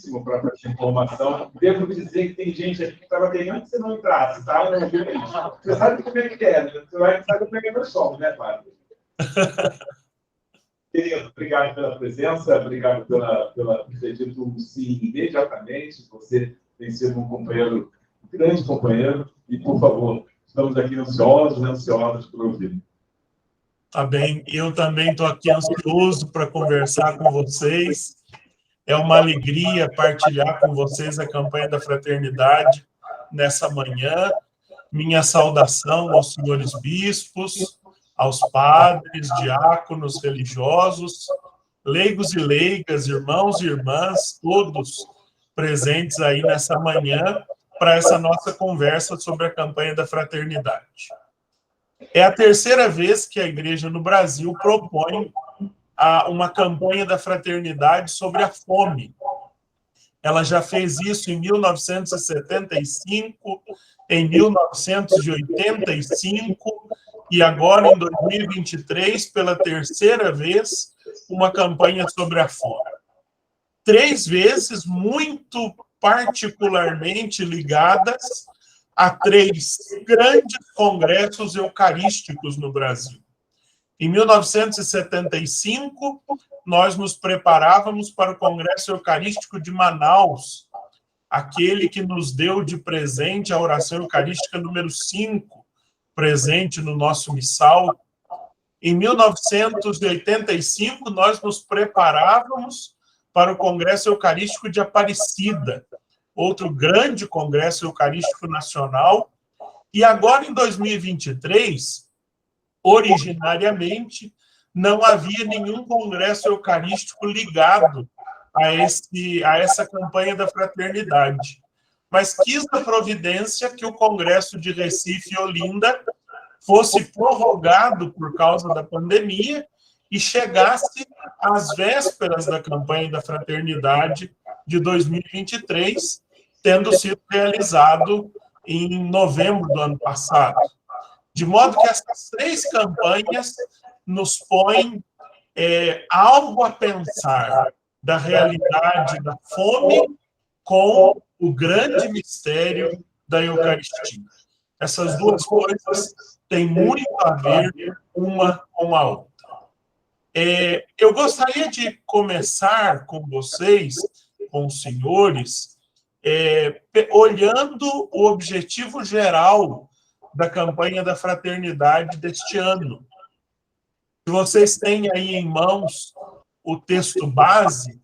muitíssimo para essa informação. Devo dizer que tem gente aqui que estava querendo que você não entrasse, tá? Você sabe como é que é, né? Você vai saber como é que é meu som, né, Fábio? Querido, obrigado pela presença, obrigado pela ter dito sim imediatamente. Você tem sido um companheiro, um grande companheiro, e, por favor, estamos aqui ansiosos por ouvir. Tá bem, eu também estou aqui ansioso para conversar com vocês. É uma alegria partilhar com vocês a campanha da fraternidade nessa manhã. Minha saudação aos senhores bispos, aos padres, diáconos, religiosos, leigos e leigas, irmãos e irmãs, todos presentes aí nessa manhã para essa nossa conversa sobre a campanha da fraternidade. É a terceira vez que a Igreja no Brasil propõe uma campanha da fraternidade sobre a fome. Ela já fez isso em 1975, em 1985 e agora, em 2023, pela terceira vez, uma campanha sobre a fome. 3 vezes muito particularmente ligadas a 3 grandes congressos eucarísticos no Brasil. Em 1975, nós nos preparávamos para o Congresso Eucarístico de Manaus, aquele que nos deu de presente a oração eucarística número 5, presente no nosso missal. Em 1985, nós nos preparávamos para o Congresso Eucarístico de Aparecida, outro grande congresso eucarístico nacional. E agora, em 2023, originariamente, não havia nenhum congresso eucarístico ligado a essa campanha da fraternidade. Mas quis a providência que o Congresso de Recife e Olinda fosse prorrogado por causa da pandemia e chegasse às vésperas da campanha da fraternidade de 2023, tendo sido realizado em novembro do ano passado. De modo que essas 3 campanhas nos põem algo a pensar da realidade da fome com o grande mistério da Eucaristia. Essas 2 coisas têm muito a ver uma com a outra. Eu gostaria de começar com vocês, com os senhores, olhando o objetivo geral da campanha da fraternidade deste ano. Se vocês têm aí em mãos o texto base,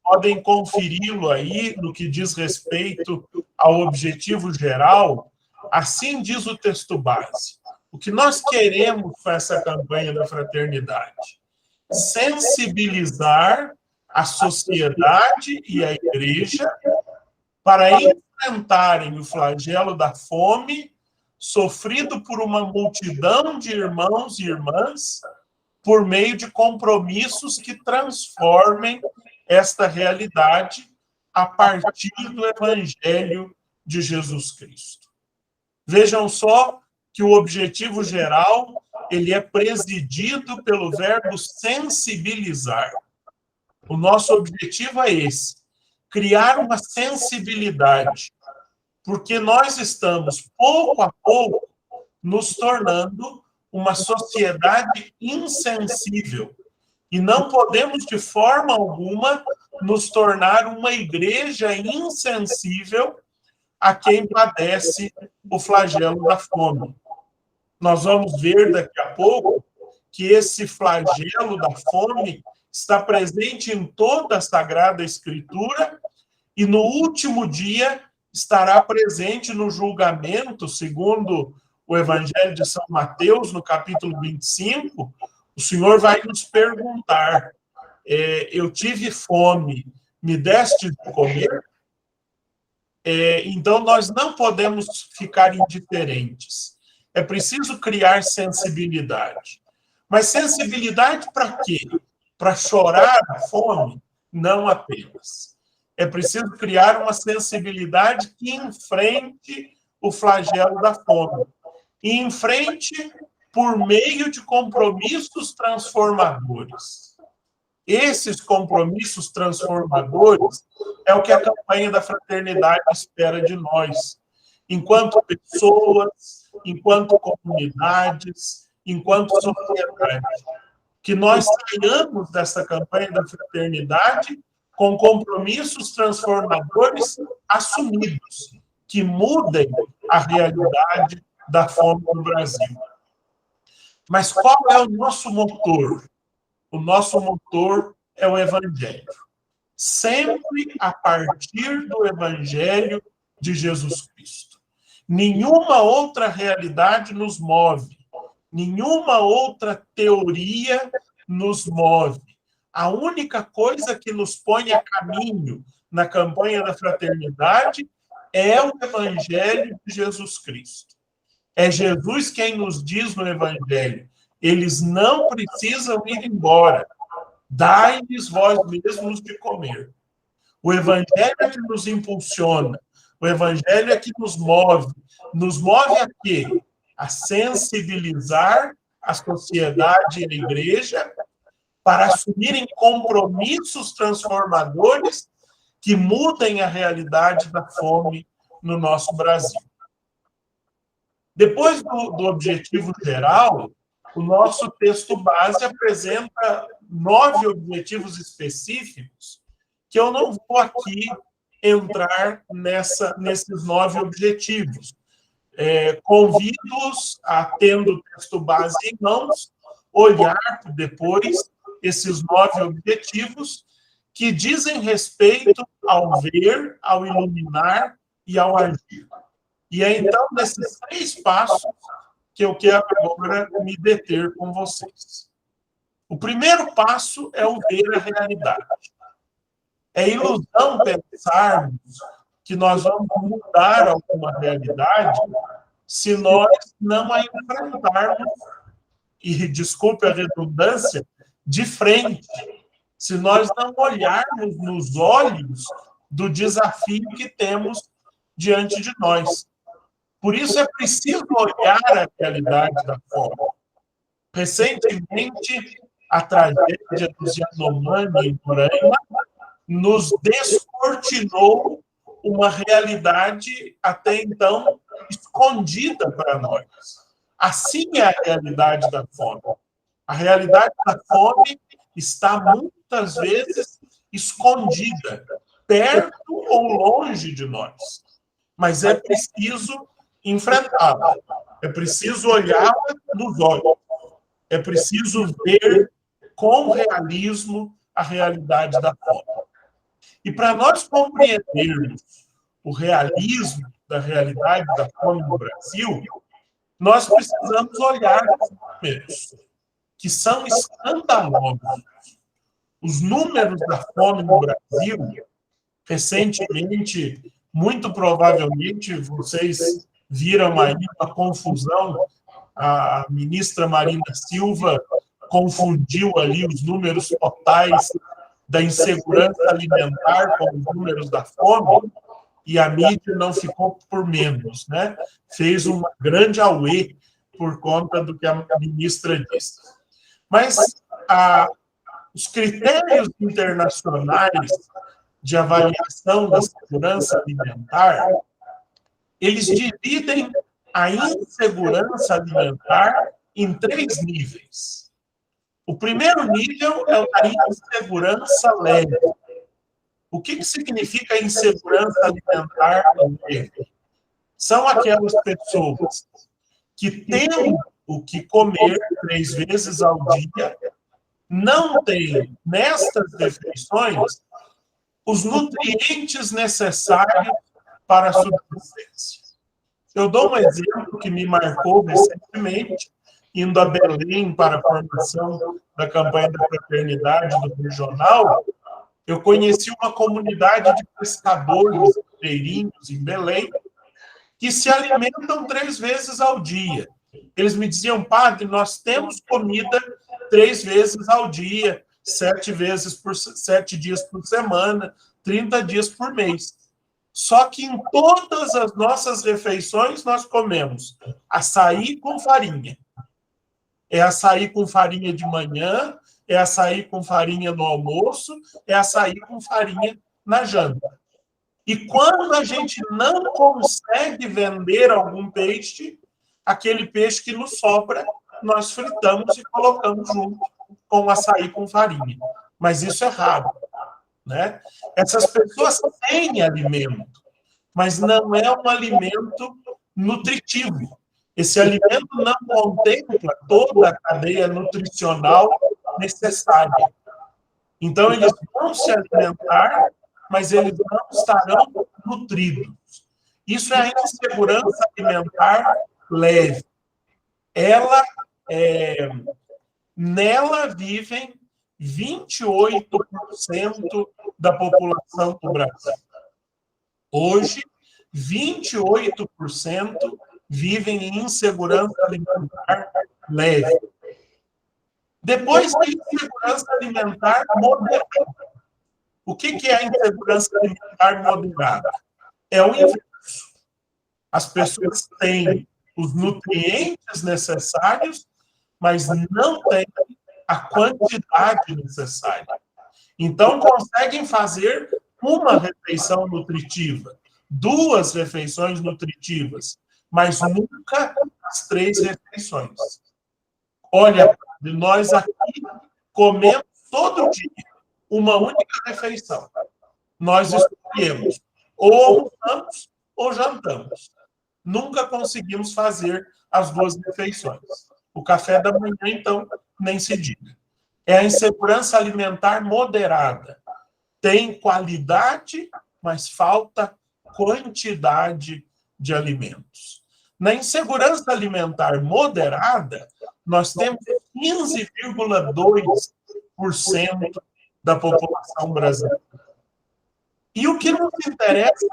podem conferi-lo aí no que diz respeito ao objetivo geral. Assim diz o texto base. O que nós queremos com essa campanha da fraternidade? Sensibilizar a sociedade e a igreja para enfrentarem o flagelo da fome sofrido por uma multidão de irmãos e irmãs por meio de compromissos que transformem esta realidade a partir do Evangelho de Jesus Cristo. Vejam só que o objetivo geral ele é presidido pelo verbo sensibilizar. O nosso objetivo é esse, criar uma sensibilidade, porque nós estamos, pouco a pouco, nos tornando uma sociedade insensível. E não podemos, de forma alguma, nos tornar uma igreja insensível a quem padece o flagelo da fome. Nós vamos ver daqui a pouco que esse flagelo da fome está presente em toda a Sagrada Escritura e no último dia estará presente no julgamento, segundo o Evangelho de São Mateus, no capítulo 25, o Senhor vai nos perguntar, eu tive fome, me deste de comer? Então, nós não podemos ficar indiferentes. É preciso criar sensibilidade. Mas sensibilidade para quê? Para chorar a fome? Não apenas. É preciso criar uma sensibilidade que enfrente o flagelo da fome. E enfrente por meio de compromissos transformadores. Esses compromissos transformadores é o que a campanha da fraternidade espera de nós, enquanto pessoas, enquanto comunidades, enquanto sociedade. Que nós saiamos dessa campanha da fraternidade com compromissos transformadores assumidos, que mudem a realidade da fome no Brasil. Mas qual é o nosso motor? O nosso motor é o Evangelho. Sempre a partir do Evangelho de Jesus Cristo. Nenhuma outra realidade nos move. Nenhuma outra teoria nos move. A única coisa que nos põe a caminho na campanha da fraternidade é o Evangelho de Jesus Cristo. É Jesus quem nos diz no Evangelho: eles não precisam ir embora. Dai-lhes vós mesmos de comer. O Evangelho é que nos impulsiona. O Evangelho é que nos move. Nos move a quê? A sensibilizar a sociedade e a igreja para assumirem compromissos transformadores que mudem a realidade da fome no nosso Brasil. Depois do objetivo geral, o nosso texto base apresenta 9 objetivos específicos, que eu não vou aqui entrar nesses 9 objetivos. Convido-os a, tendo o texto base em mãos, olhar depois esses 9 objetivos que dizem respeito ao ver, ao iluminar e ao agir. E é então nesses 3 passos que eu quero agora me deter com vocês. O primeiro passo é o ver a realidade. É ilusão pensarmos que nós vamos mudar alguma realidade se nós não a enfrentarmos, e desculpe a redundância, de frente, se nós não olharmos nos olhos do desafio que temos diante de nós. Por isso é preciso olhar a realidade da fome. Recentemente, a tragédia dos Yanomami em Roraima nos descortinou uma realidade até então escondida para nós. Assim é a realidade da fome. A realidade da fome está muitas vezes escondida, perto ou longe de nós. Mas é preciso enfrentá-la. É preciso olhá-la nos olhos. É preciso ver com realismo a realidade da fome. E para nós compreendermos o realismo da realidade da fome no Brasil, nós precisamos olhar os números, que são escandalosos. Os números da fome no Brasil, recentemente, muito provavelmente, vocês viram aí uma confusão, a ministra Marina Silva confundiu ali os números totais da insegurança alimentar com os números da fome, e a mídia não ficou por menos, né? Fez uma grande auê por conta do que a ministra disse. Mas os critérios internacionais de avaliação da segurança alimentar, eles dividem a insegurança alimentar em 3 níveis. O primeiro nível é a insegurança leve. O que significa insegurança alimentar leve? São aquelas pessoas que têm o que comer 3 vezes ao dia, não têm, nestas refeições, os nutrientes necessários para a subsistência. Eu dou um exemplo que me marcou recentemente, indo a Belém para a formação da campanha da fraternidade do regional. Eu conheci uma comunidade de pescadores ribeirinhos em Belém que se alimentam 3 vezes ao dia. Eles me diziam: padre, nós temos comida 3 vezes ao dia, 7 dias por semana, 30 dias por mês. Só que em todas as nossas refeições nós comemos açaí com farinha. É açaí com farinha de manhã, é açaí com farinha no almoço, é açaí com farinha na janta. E quando a gente não consegue vender algum peixe, aquele peixe que nos sobra, nós fritamos e colocamos junto com o açaí com farinha. Mas isso é raro, né? Essas pessoas têm alimento, mas não é um alimento nutritivo. Esse alimento não contempla toda a cadeia nutricional necessária. Então, eles vão se alimentar, mas eles não estarão nutridos. Isso é a insegurança alimentar leve. Nela vivem 28% da população do Brasil. Hoje, 28% vivem em insegurança alimentar leve. Depois, a insegurança alimentar moderada. O que é a insegurança alimentar moderada? É o inverso. As pessoas têm os nutrientes necessários, mas não têm a quantidade necessária. Então, conseguem fazer uma refeição nutritiva, 2 refeições nutritivas, mas nunca as 3 refeições. Olha, nós aqui comemos todo dia uma única refeição. Nós escolhemos ou almoçamos ou jantamos. Nunca conseguimos fazer as 2 refeições. O café da manhã, então, nem se diga. É a insegurança alimentar moderada. Tem qualidade, mas falta quantidade de alimentos. Na insegurança alimentar moderada, nós temos 15,2% da população brasileira. E o que nos interessa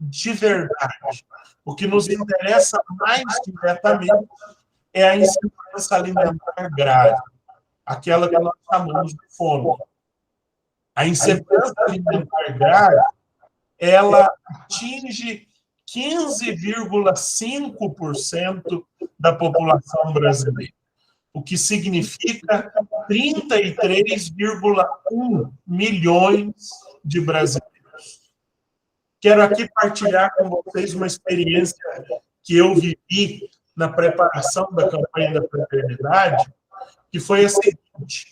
de verdade, o que nos interessa mais diretamente é a insegurança alimentar grave, aquela que nós chamamos de fome. A insegurança alimentar grave, ela atinge 15,5% da população brasileira, o que significa 33,1 milhões de brasileiros. Quero aqui partilhar com vocês uma experiência que eu vivi na preparação da campanha da fraternidade, que foi a seguinte: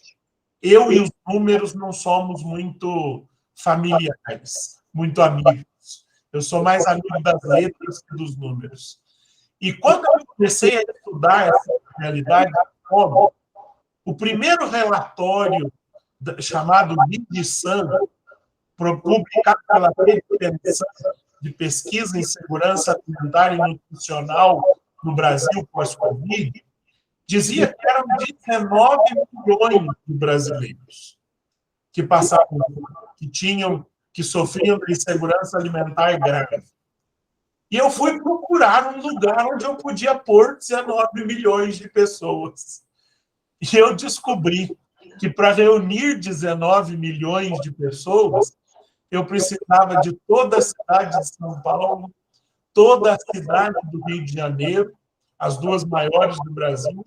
eu e os números não somos muito familiares, muito amigos. Eu sou mais amigo das letras que dos números. E quando eu comecei a estudar essa realidade, o primeiro relatório chamado VIDSAN, publicado pela Rede de Pesquisa em Segurança Alimentar e Nutricional no Brasil pós-Covid, dizia que eram 19 milhões de brasileiros que passavam, que sofriam de insegurança alimentar grave. E eu fui procurar um lugar onde eu podia pôr 19 milhões de pessoas. E eu descobri que para reunir 19 milhões de pessoas, eu precisava de toda a cidade de São Paulo, toda a cidade do Rio de Janeiro, as 2 maiores do Brasil,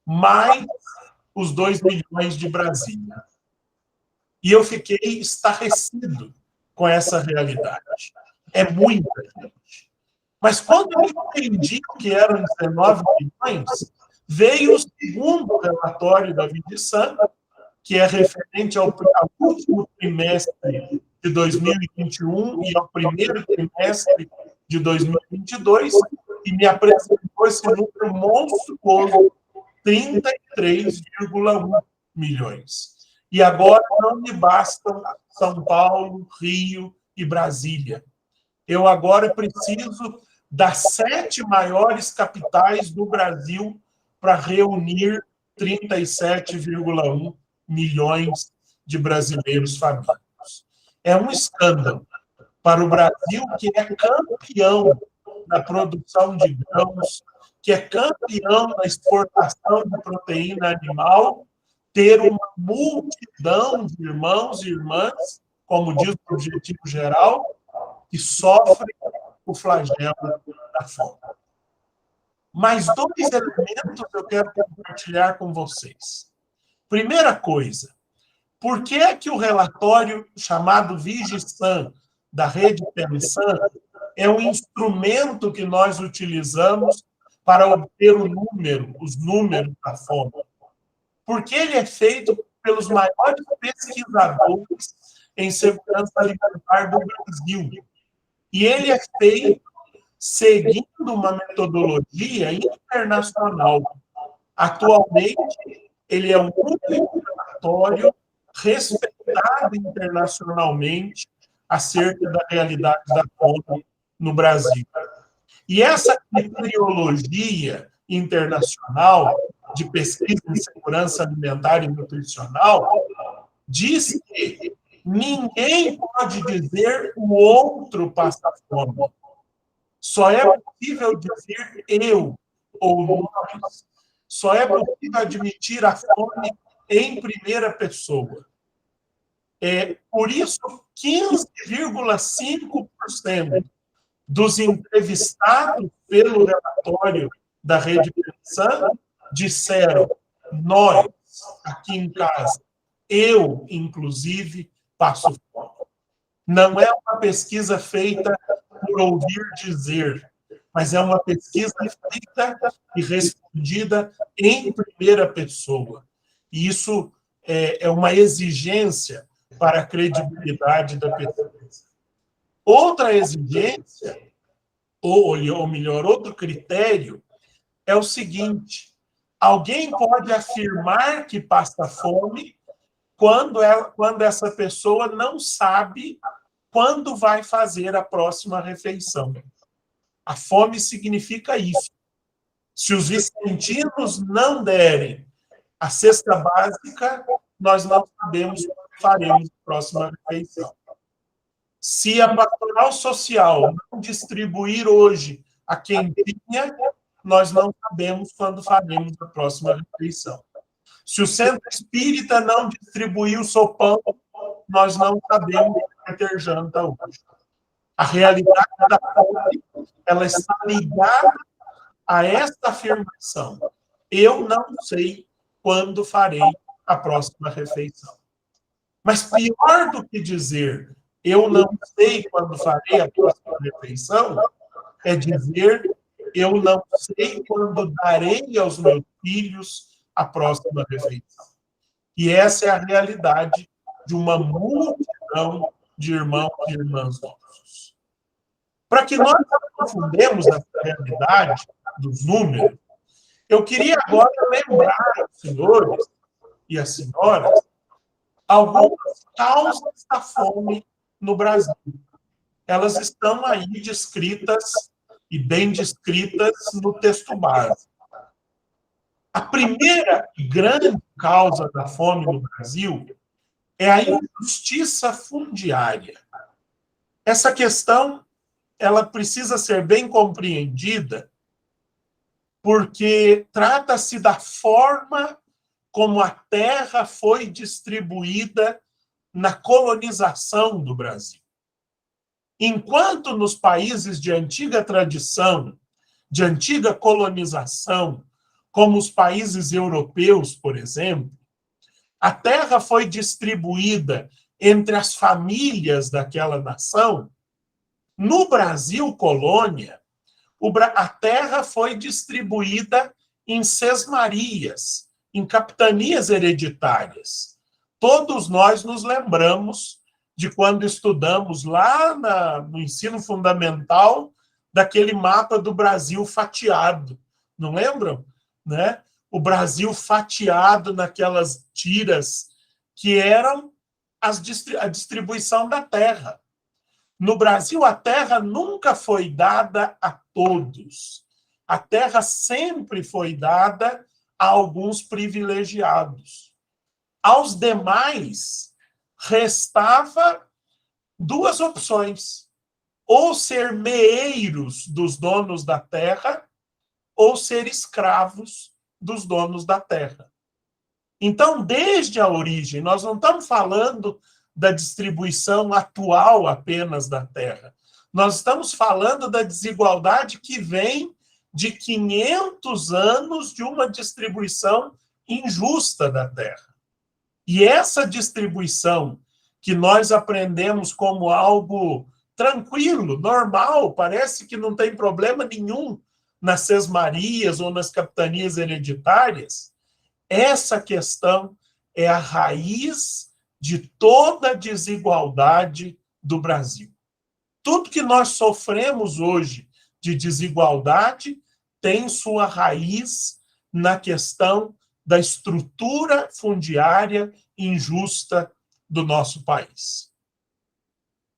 mais os 2 milhões de Brasília. E eu fiquei estarrecido com essa realidade. É muita gente. Mas quando eu entendi que eram 19 milhões, veio o segundo relatório da VIDSAN, que é referente ao último trimestre de 2021 e ao primeiro trimestre de 2022, e me apresentou esse número monstruoso, 33,1 milhões. E agora não me bastam São Paulo, Rio e Brasília. Eu agora preciso das 7 maiores capitais do Brasil para reunir 37,1 milhões de brasileiros famintos. É um escândalo para o Brasil, que é campeão na produção de grãos, que é campeão na exportação de proteína animal, ter uma multidão de irmãos e irmãs, como diz o objetivo geral, que sofrem o flagelo da fome. Mais 2 elementos eu quero compartilhar com vocês. Primeira coisa, por que é que o relatório chamado VIGISAN, da Rede PENSAN, é um instrumento que nós utilizamos para obter os números da fome? Porque ele é feito pelos maiores pesquisadores em segurança alimentar do Brasil. E ele é feito seguindo uma metodologia internacional. Atualmente, ele é o único relatório respeitado internacionalmente acerca da realidade da fome no Brasil. E essa criteriologia internacional de pesquisa em segurança alimentar e nutricional diz que ninguém pode dizer o outro passa fome. Só é possível dizer eu ou nós. Só é possível admitir a fome em primeira pessoa. Por isso, 15,5% dos entrevistados pelo relatório da Rede PENSAN disseram: nós, aqui em casa, eu, inclusive, passo fome. Não é uma pesquisa feita por ouvir dizer, mas é uma pesquisa feita e respondida em primeira pessoa. E isso é uma exigência para a credibilidade da pesquisa. Outra exigência, ou melhor, outro critério, é o seguinte: alguém pode afirmar que passa fome quando essa pessoa não sabe quando vai fazer a próxima refeição. A fome significa isso. Se os vicentinos não derem a cesta básica, nós não sabemos quando faremos a próxima refeição. Se a pastoral social não distribuir hoje a quentinha, nós não sabemos quando faremos a próxima refeição. Se o centro espírita não distribuir o sopão, nós não sabemos se vai ter janta hoje. A realidade da fome, ela está ligada a essa afirmação. Eu não sei quando farei a próxima refeição. Mas pior do que dizer eu não sei quando farei a próxima refeição, é dizer eu não sei quando darei aos meus filhos a próxima refeição. E essa é a realidade de uma multidão de irmãos e irmãs nossos. Para que nós não confundamos essa realidade dos números, eu queria agora lembrar aos senhores e às senhoras algumas causas da fome no Brasil. Elas estão aí descritas e bem descritas no texto básico. A primeira e grande causa da fome no Brasil é a injustiça fundiária. Essa questão, ela precisa ser bem compreendida, porque trata-se da forma como a terra foi distribuída na colonização do Brasil. Enquanto nos países de antiga tradição, de antiga colonização, como os países europeus, por exemplo, a terra foi distribuída entre as famílias daquela nação, no Brasil colônia, a terra foi distribuída em sesmarias, em capitanias hereditárias. Todos nós nos lembramos de quando estudamos lá no ensino fundamental daquele mapa do Brasil fatiado. Não lembram? Né? O Brasil fatiado naquelas tiras que eram a distribuição da terra. No Brasil, a terra nunca foi dada a todos. A terra sempre foi dada a alguns privilegiados. Aos demais, restava duas opções: ou ser meeiros dos donos da terra, ou ser escravos dos donos da terra. Então, desde a origem, nós não estamos falando da distribuição atual apenas da terra. Nós estamos falando da desigualdade que vem de 500 anos de uma distribuição injusta da terra. E essa distribuição que nós aprendemos como algo tranquilo, normal, parece que não tem problema nenhum nas sesmarias ou nas capitanias hereditárias, essa questão é a raiz de toda a desigualdade do Brasil. Tudo que nós sofremos hoje de desigualdade tem sua raiz na questão da estrutura fundiária injusta do nosso país.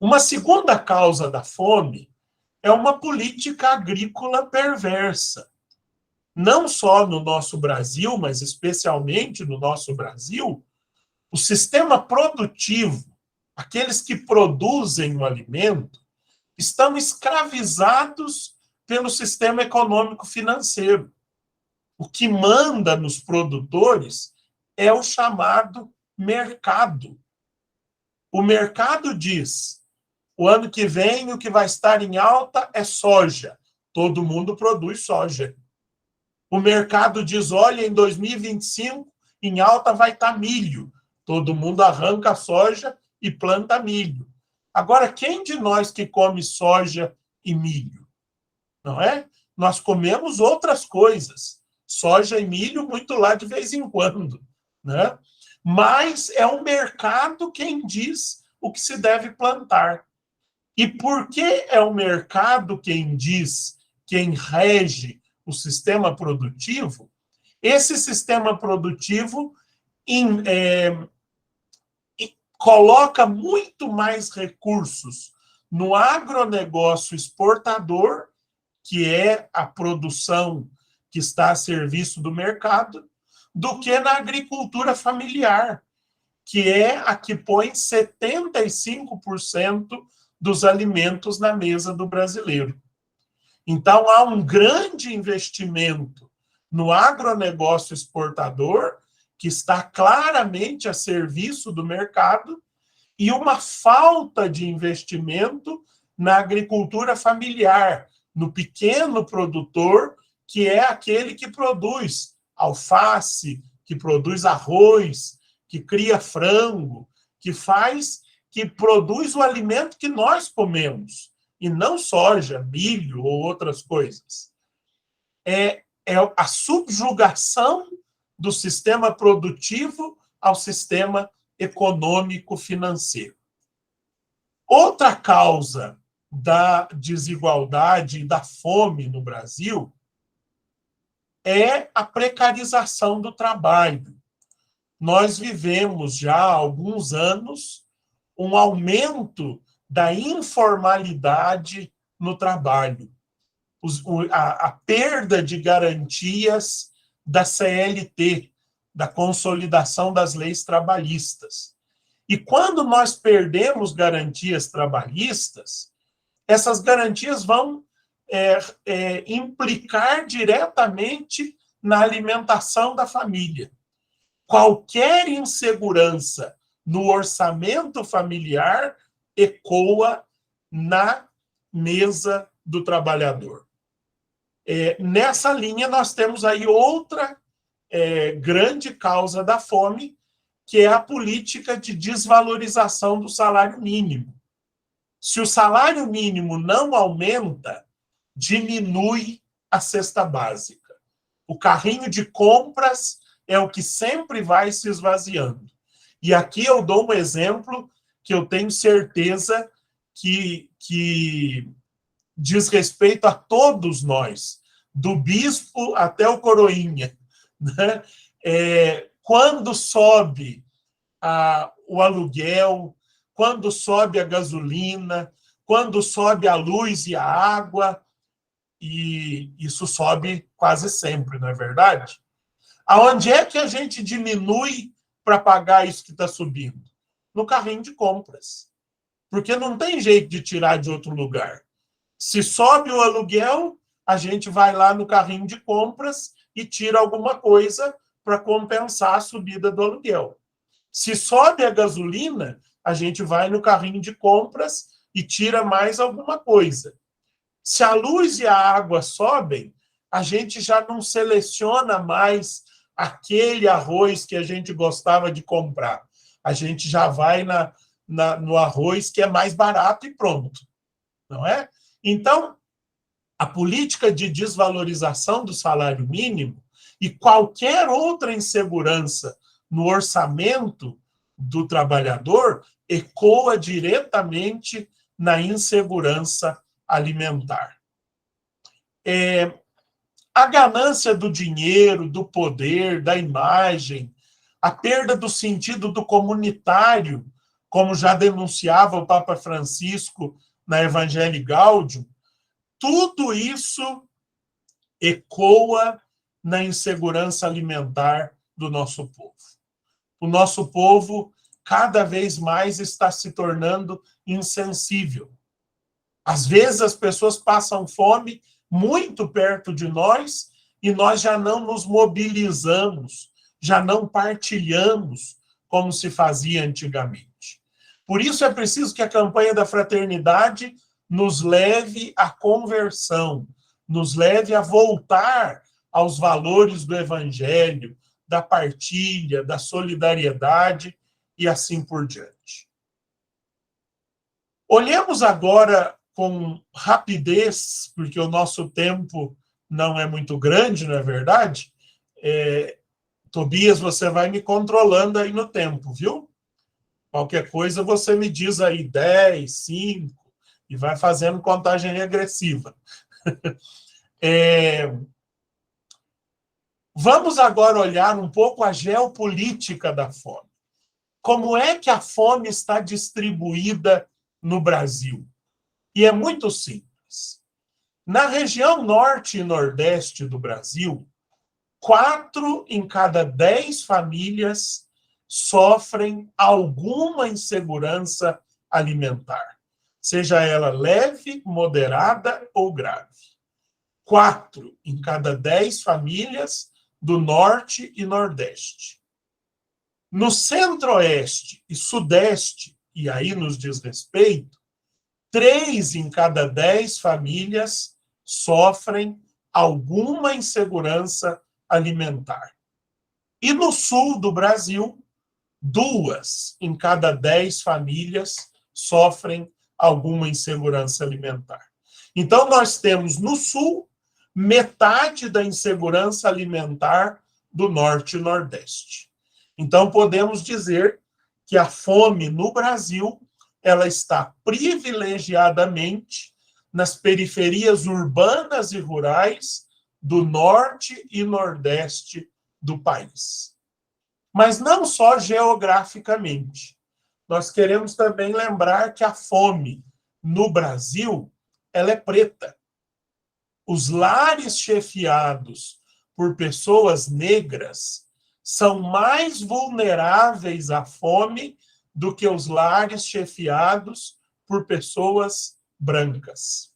Uma segunda causa da fome é uma política agrícola perversa. Não só no nosso Brasil, mas especialmente no nosso Brasil, o sistema produtivo, aqueles que produzem o alimento, estão escravizados pelo sistema econômico-financeiro. O que manda nos produtores é o chamado mercado. O mercado diz: o ano que vem o que vai estar em alta é soja. Todo mundo produz soja. O mercado diz: olha, em 2025 em alta vai estar milho. Todo mundo arranca a soja e planta milho. Agora, quem de nós que come soja e milho? Não é? Nós comemos outras coisas. Soja e milho muito lá de vez em quando, né? Mas é o mercado quem diz o que se deve plantar. E por que é o mercado quem diz, quem rege o sistema produtivo? Esse sistema produtivo coloca muito mais recursos no agronegócio exportador, que é a produção que está a serviço do mercado, do que na agricultura familiar, que é a que põe 75% dos alimentos na mesa do brasileiro. Então, há um grande investimento no agronegócio exportador, que está claramente a serviço do mercado, e uma falta de investimento na agricultura familiar, no pequeno produtor, que é aquele que produz alface, que produz arroz, que cria frango, que produz o alimento que nós comemos, e não soja, milho ou outras coisas. É a subjugação do sistema produtivo ao sistema econômico-financeiro. Outra causa da desigualdade e da fome no Brasil é a precarização do trabalho. Nós vivemos já há alguns anos um aumento da informalidade no trabalho, a perda de garantias da CLT, da consolidação das leis trabalhistas. E quando nós perdemos garantias trabalhistas, essas garantias vão implicar diretamente na alimentação da família. Qualquer insegurança no orçamento familiar ecoa na mesa do trabalhador. Nessa linha, nós temos aí outra grande causa da fome, que é a política de desvalorização do salário mínimo. Se o salário mínimo não aumenta, diminui a cesta básica. O carrinho de compras é o que sempre vai se esvaziando. E aqui eu dou um exemplo que eu tenho certeza que diz respeito a todos nós, do bispo até o coroinha, né? Quando sobe o aluguel, quando sobe a gasolina, quando sobe a luz e a água, e isso sobe quase sempre, não é verdade? Aonde é que a gente diminui para pagar isso que está subindo? No carrinho de compras. Porque não tem jeito de tirar de outro lugar. Se sobe o aluguel, a gente vai lá no carrinho de compras e tira alguma coisa para compensar a subida do aluguel. Se sobe a gasolina, a gente vai no carrinho de compras e tira mais alguma coisa. Se a luz e a água sobem, a gente já não seleciona mais aquele arroz que a gente gostava de comprar. A gente já vai no arroz que é mais barato e pronto, não é? Então, a política de desvalorização do salário mínimo e qualquer outra insegurança no orçamento do trabalhador ecoa diretamente na insegurança alimentar. A ganância do dinheiro, do poder, da imagem, a perda do sentido do comunitário, como já denunciava o Papa Francisco na Evangelii Gaudium, tudo isso ecoa na insegurança alimentar do nosso povo. O nosso povo cada vez mais está se tornando insensível. Às vezes as pessoas passam fome muito perto de nós e nós já não nos mobilizamos, já não partilhamos como se fazia antigamente. Por isso é preciso que a campanha da fraternidade nos leve à conversão, nos leve a voltar aos valores do Evangelho, da partilha, da solidariedade e assim por diante. Olhemos agora com rapidez, porque o nosso tempo não é muito grande, não é verdade? Tobias, você vai me controlando aí no tempo, viu? Qualquer coisa você me diz aí 10, 5, e vai fazendo contagem regressiva. Vamos agora olhar um pouco a geopolítica da fome. Como é que a fome está distribuída no Brasil? E é muito simples. Na região norte e nordeste do Brasil, 4 em cada 10 famílias sofrem alguma insegurança alimentar, seja ela leve, moderada ou grave. 4 em cada 10 famílias do norte e nordeste. No centro-oeste e sudeste, e aí nos diz respeito, 3 em cada 10 famílias sofrem alguma insegurança alimentar. E no sul do Brasil, 2 em cada 10 famílias sofrem alguma insegurança alimentar. Então, nós temos no sul metade da insegurança alimentar do norte e nordeste. Então, podemos dizer que a fome no Brasil ela está privilegiadamente nas periferias urbanas e rurais do norte e nordeste do país. Mas não só geograficamente. Nós queremos também lembrar que a fome no Brasil ela é preta. Os lares chefiados por pessoas negras são mais vulneráveis à fome do que os lares chefiados por pessoas brancas.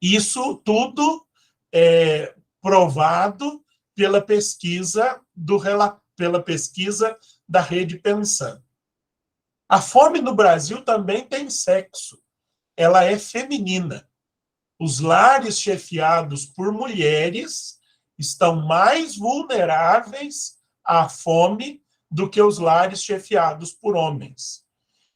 Isso tudo é provado pela pesquisa da Rede Pensan. A fome no Brasil também tem sexo. Ela é feminina. Os lares chefiados por mulheres estão mais vulneráveis à fome do que os lares chefiados por homens.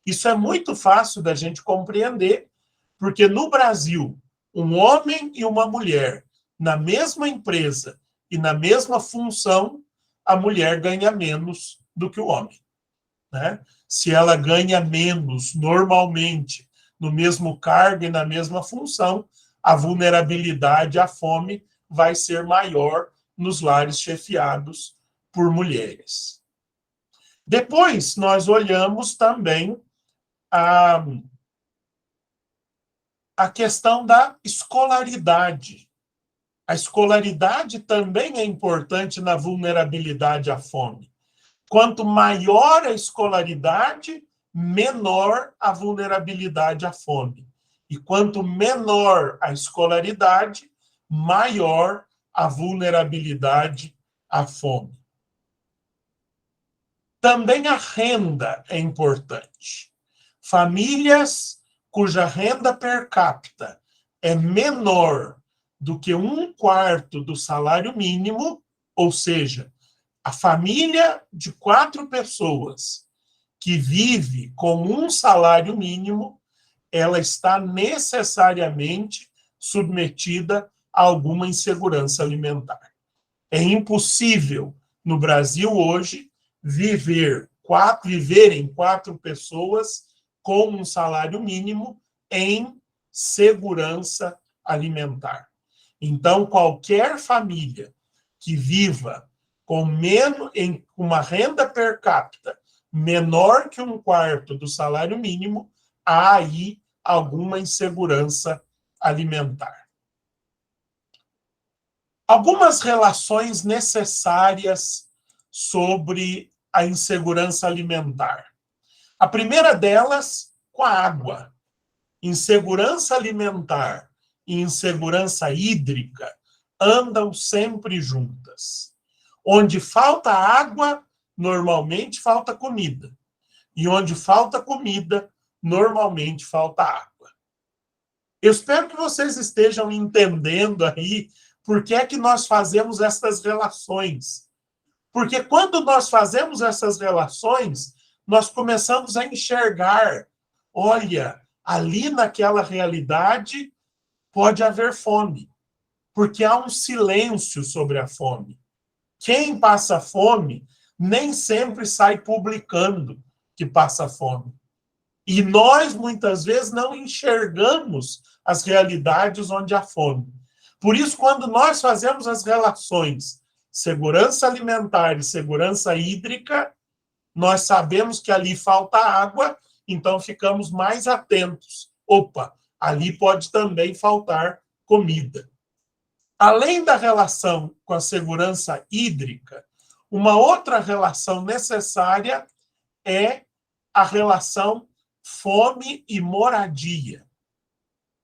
Isso é muito fácil da gente compreender, porque no Brasil, um homem e uma mulher, na mesma empresa e na mesma função, a mulher ganha menos do que o homem, né? Se ela ganha menos normalmente no mesmo cargo e na mesma função, a vulnerabilidade à fome vai ser maior nos lares chefiados por mulheres. Depois, nós olhamos também a questão da escolaridade. A escolaridade também é importante na vulnerabilidade à fome. Quanto maior a escolaridade, menor a vulnerabilidade à fome. E quanto menor a escolaridade, maior a vulnerabilidade à fome. Também a renda é importante. Famílias cuja renda per capita é menor do que 1/4 do salário mínimo, ou seja, A família de 4 pessoas que vive com um salário mínimo, ela está necessariamente submetida a alguma insegurança alimentar. É impossível, no Brasil hoje, viverem 4 pessoas com um salário mínimo em segurança alimentar. Então, qualquer família que viva com uma renda per capita menor que 1/4 do salário mínimo, há aí alguma insegurança alimentar. Algumas relações necessárias sobre a insegurança alimentar. A primeira delas, com a água. Insegurança alimentar e insegurança hídrica andam sempre juntas. Onde falta água, normalmente falta comida. E onde falta comida, normalmente falta água. Eu espero que vocês estejam entendendo aí por que é que nós fazemos essas relações. Porque quando nós fazemos essas relações, nós começamos a enxergar, olha, ali naquela realidade pode haver fome, porque há um silêncio sobre a fome. Quem passa fome nem sempre sai publicando que passa fome. E nós, muitas vezes, não enxergamos as realidades onde há fome. Por isso, quando nós fazemos as relações segurança alimentar e segurança hídrica, nós sabemos que ali falta água, então ficamos mais atentos. Opa, ali pode também faltar comida. Além da relação com a segurança hídrica, uma outra relação necessária é a relação fome e moradia.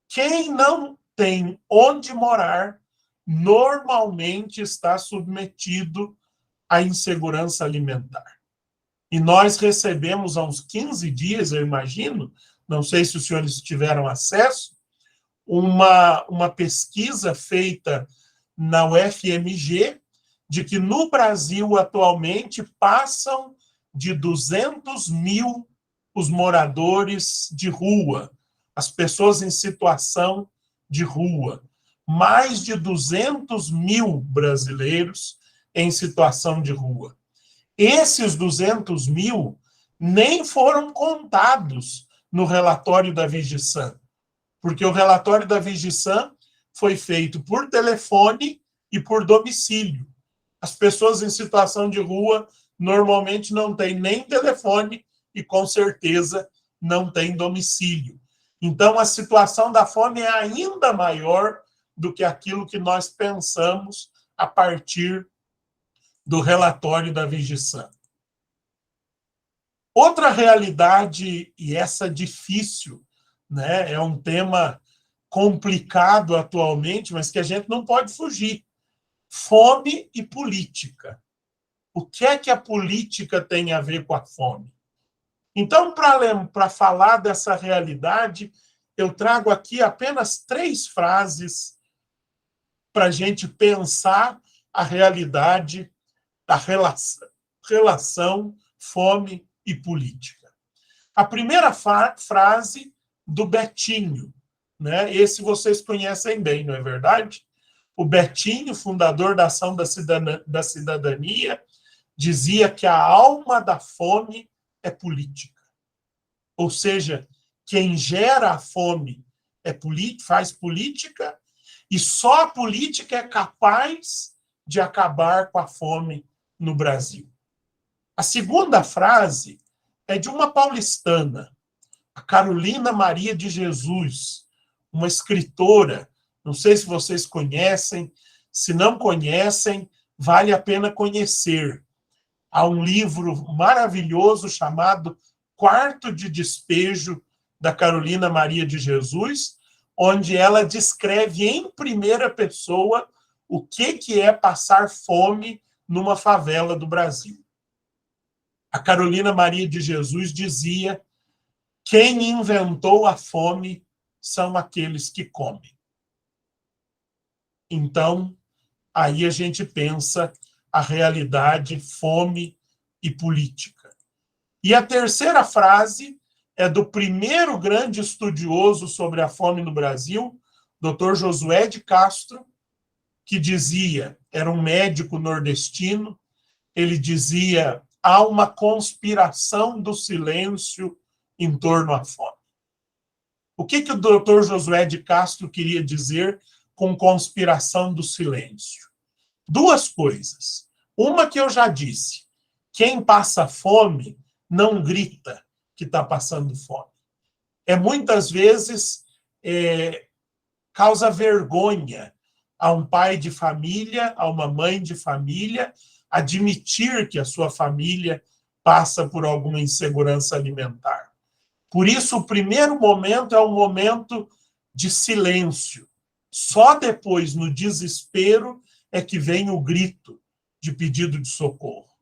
Quem não tem onde morar, normalmente está submetido à insegurança alimentar. E nós recebemos há uns 15 dias, eu imagino, não sei se os senhores tiveram acesso, uma pesquisa feita na UFMG, de que no Brasil, atualmente, passam de 200 mil os moradores de rua, as pessoas em situação de rua. Mais de 200 mil brasileiros em situação de rua. Esses 200 mil nem foram contados no relatório da Vigisan, porque o relatório da Vigisan foi feito por telefone e por domicílio. As pessoas em situação de rua normalmente não têm nem telefone e, com certeza, não têm domicílio. Então, a situação da fome é ainda maior do que aquilo que nós pensamos a partir do relatório da Vigisan. Outra realidade, e essa difícil, né, é um tema complicado atualmente, mas que a gente não pode fugir. Fome e política. O que é que a política tem a ver com a fome? Então, para falar dessa realidade, eu trago aqui apenas 3 frases para a gente pensar a realidade da relação fome e política. A primeira frase do Betinho, né? Esse vocês conhecem bem, não é verdade? O Betinho, fundador da Ação da Cidadania, dizia que a alma da fome é política. Ou seja, quem gera a fome faz política, e só a política é capaz de acabar com a fome no Brasil. A segunda frase é de uma paulistana, a Carolina Maria de Jesus, uma escritora. Não sei se vocês conhecem, se não conhecem, vale a pena conhecer. Há um livro maravilhoso chamado Quarto de Despejo, da Carolina Maria de Jesus, onde ela descreve em primeira pessoa o que é passar fome numa favela do Brasil. A Carolina Maria de Jesus dizia: quem inventou a fome são aqueles que comem. Então, aí a gente pensa a realidade fome e política. E a terceira frase é do primeiro grande estudioso sobre a fome no Brasil, Dr. Josué de Castro, que dizia, era um médico nordestino, ele dizia, há uma conspiração do silêncio em torno à fome. O que o Dr. Josué de Castro queria dizer com conspiração do silêncio? Duas coisas. Uma que eu já disse, quem passa fome não grita que está passando fome. Muitas vezes causa vergonha a um pai de família, a uma mãe de família, admitir que a sua família passa por alguma insegurança alimentar. Por isso, o primeiro momento é um momento de silêncio. Só depois, no desespero, é que vem o grito de pedido de socorro.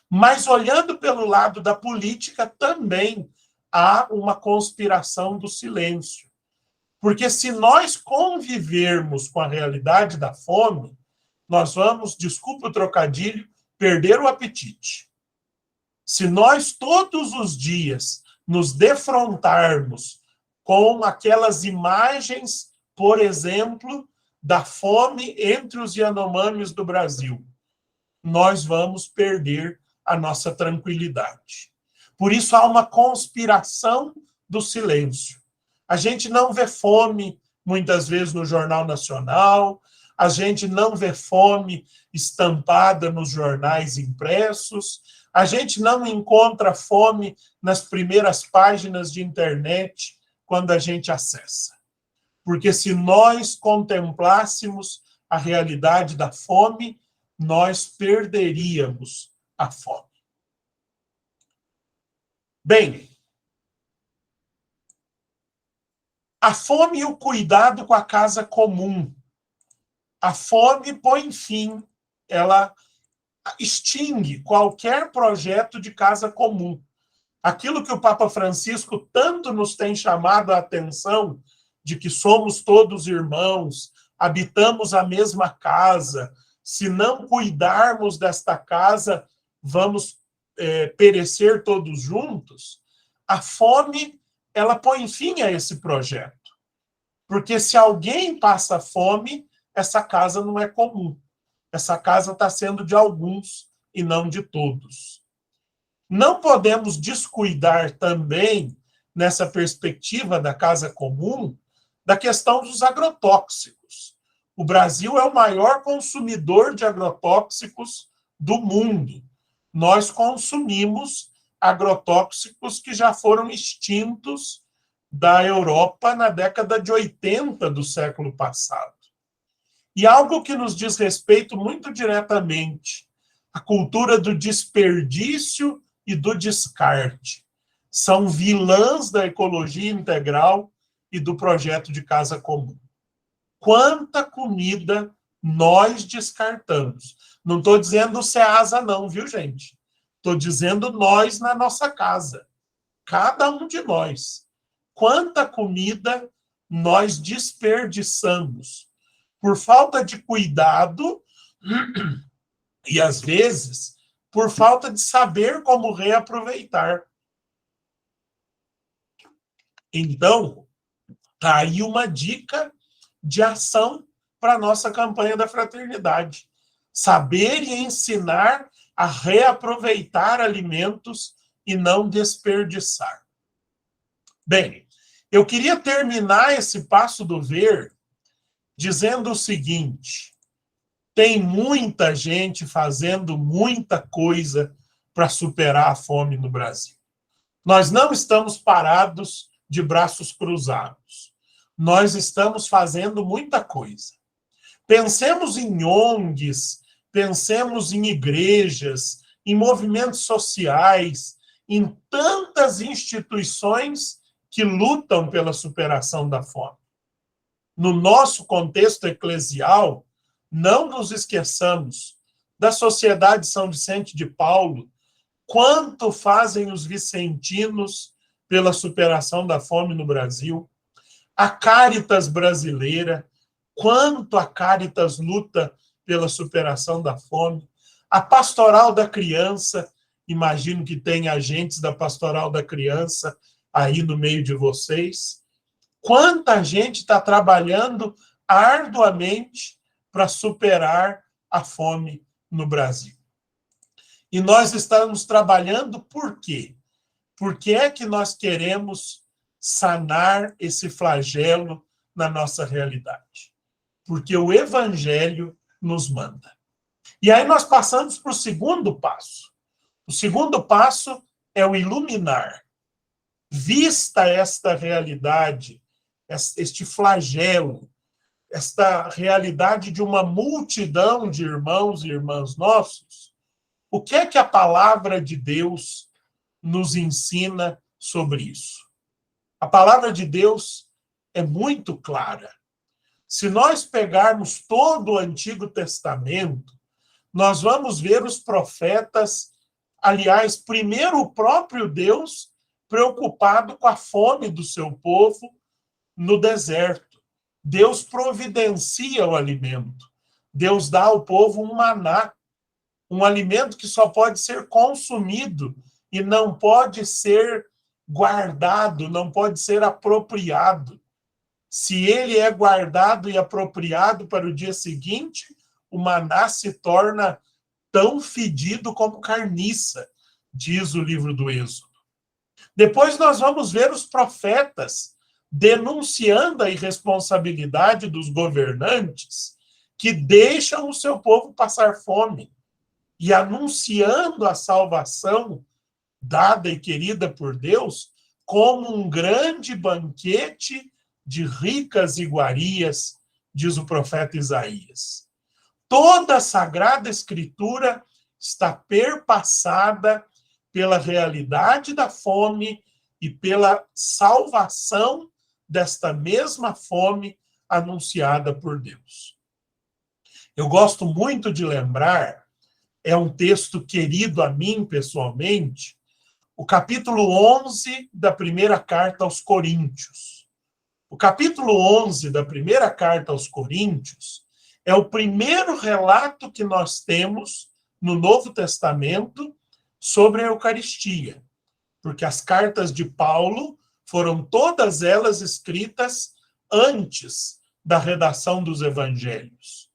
Mas, olhando pelo lado da política, também há uma conspiração do silêncio. Porque se nós convivermos com a realidade da fome, nós vamos, desculpa o trocadilho, perder o apetite. Se nós todos os dias nos defrontarmos com aquelas imagens, por exemplo, da fome entre os Yanomamis do Brasil, nós vamos perder a nossa tranquilidade. Por isso há uma conspiração do silêncio. A gente não vê fome, muitas vezes, no Jornal Nacional, a gente não vê fome estampada nos jornais impressos, a gente não encontra fome nas primeiras páginas de internet quando a gente acessa. Porque se nós contemplássemos a realidade da fome, nós perderíamos a fome. Bem, a fome e o cuidado com a casa comum. A fome põe fim, ela extingue qualquer projeto de casa comum. Aquilo que o Papa Francisco tanto nos tem chamado a atenção, de que somos todos irmãos, habitamos a mesma casa, se não cuidarmos desta casa, vamos perecer todos juntos. A fome, ela põe fim a esse projeto. Porque se alguém passa fome, essa casa não é comum. Essa casa está sendo de alguns e não de todos. Não podemos descuidar também, nessa perspectiva da casa comum, da questão dos agrotóxicos. O Brasil é o maior consumidor de agrotóxicos do mundo. Nós consumimos agrotóxicos que já foram extintos da Europa na década de 80 do século passado. E algo que nos diz respeito muito diretamente, a cultura do desperdício e do descarte. São vilãs da ecologia integral e do projeto de casa comum. Quanta comida nós descartamos. Não estou dizendo o Ceasa não, viu, gente? Estou dizendo nós na nossa casa. Cada um de nós. Quanta comida nós desperdiçamos por falta de cuidado e, às vezes, por falta de saber como reaproveitar. Então, está aí uma dica de ação para a nossa campanha da fraternidade. Saber e ensinar a reaproveitar alimentos e não desperdiçar. Bem, eu queria terminar esse Passo do Ver dizendo o seguinte: tem muita gente fazendo muita coisa para superar a fome no Brasil. Nós não estamos parados de braços cruzados. Nós estamos fazendo muita coisa. Pensemos em ONGs, pensemos em igrejas, em movimentos sociais, em tantas instituições que lutam pela superação da fome. No nosso contexto eclesial, não nos esqueçamos da Sociedade São Vicente de Paulo, quanto fazem os vicentinos pela superação da fome no Brasil, a Cáritas brasileira, quanto a Cáritas luta pela superação da fome, A pastoral da criança, imagino que tem agentes da pastoral da criança aí no meio de vocês. Quanta gente está trabalhando arduamente para superar a fome no Brasil. E nós estamos trabalhando por quê? Por que é que nós queremos sanar esse flagelo na nossa realidade? Porque o Evangelho nos manda. E aí nós passamos para o segundo passo. O segundo passo é o iluminar. Vista esta realidade, este flagelo, esta realidade de uma multidão de irmãos e irmãs nossos, o que é que a palavra de Deus nos ensina sobre isso? A palavra de Deus é muito clara. Se nós pegarmos todo o Antigo Testamento, nós vamos ver os profetas, aliás, primeiro o próprio Deus, preocupado com a fome do seu povo no deserto. Deus providencia o alimento. Deus dá ao povo um maná, um alimento que só pode ser consumido e não pode ser guardado, não pode ser apropriado. Se ele é guardado e apropriado para o dia seguinte, o maná se torna tão fedido como carniça, diz o livro do Êxodo. Depois nós vamos ver os profetas denunciando a irresponsabilidade dos governantes que deixam o seu povo passar fome e anunciando a salvação dada e querida por Deus como um grande banquete de ricas iguarias, diz o profeta Isaías. Toda a Sagrada Escritura está perpassada pela realidade da fome e pela salvação desta mesma fome anunciada por Deus. Eu gosto muito de lembrar, é um texto querido a mim pessoalmente, o capítulo 11 da primeira carta aos Coríntios. O capítulo 11 da primeira carta aos Coríntios é o primeiro relato que nós temos no Novo Testamento sobre a Eucaristia, porque as cartas de Paulo foram todas elas escritas antes da redação dos evangelhos.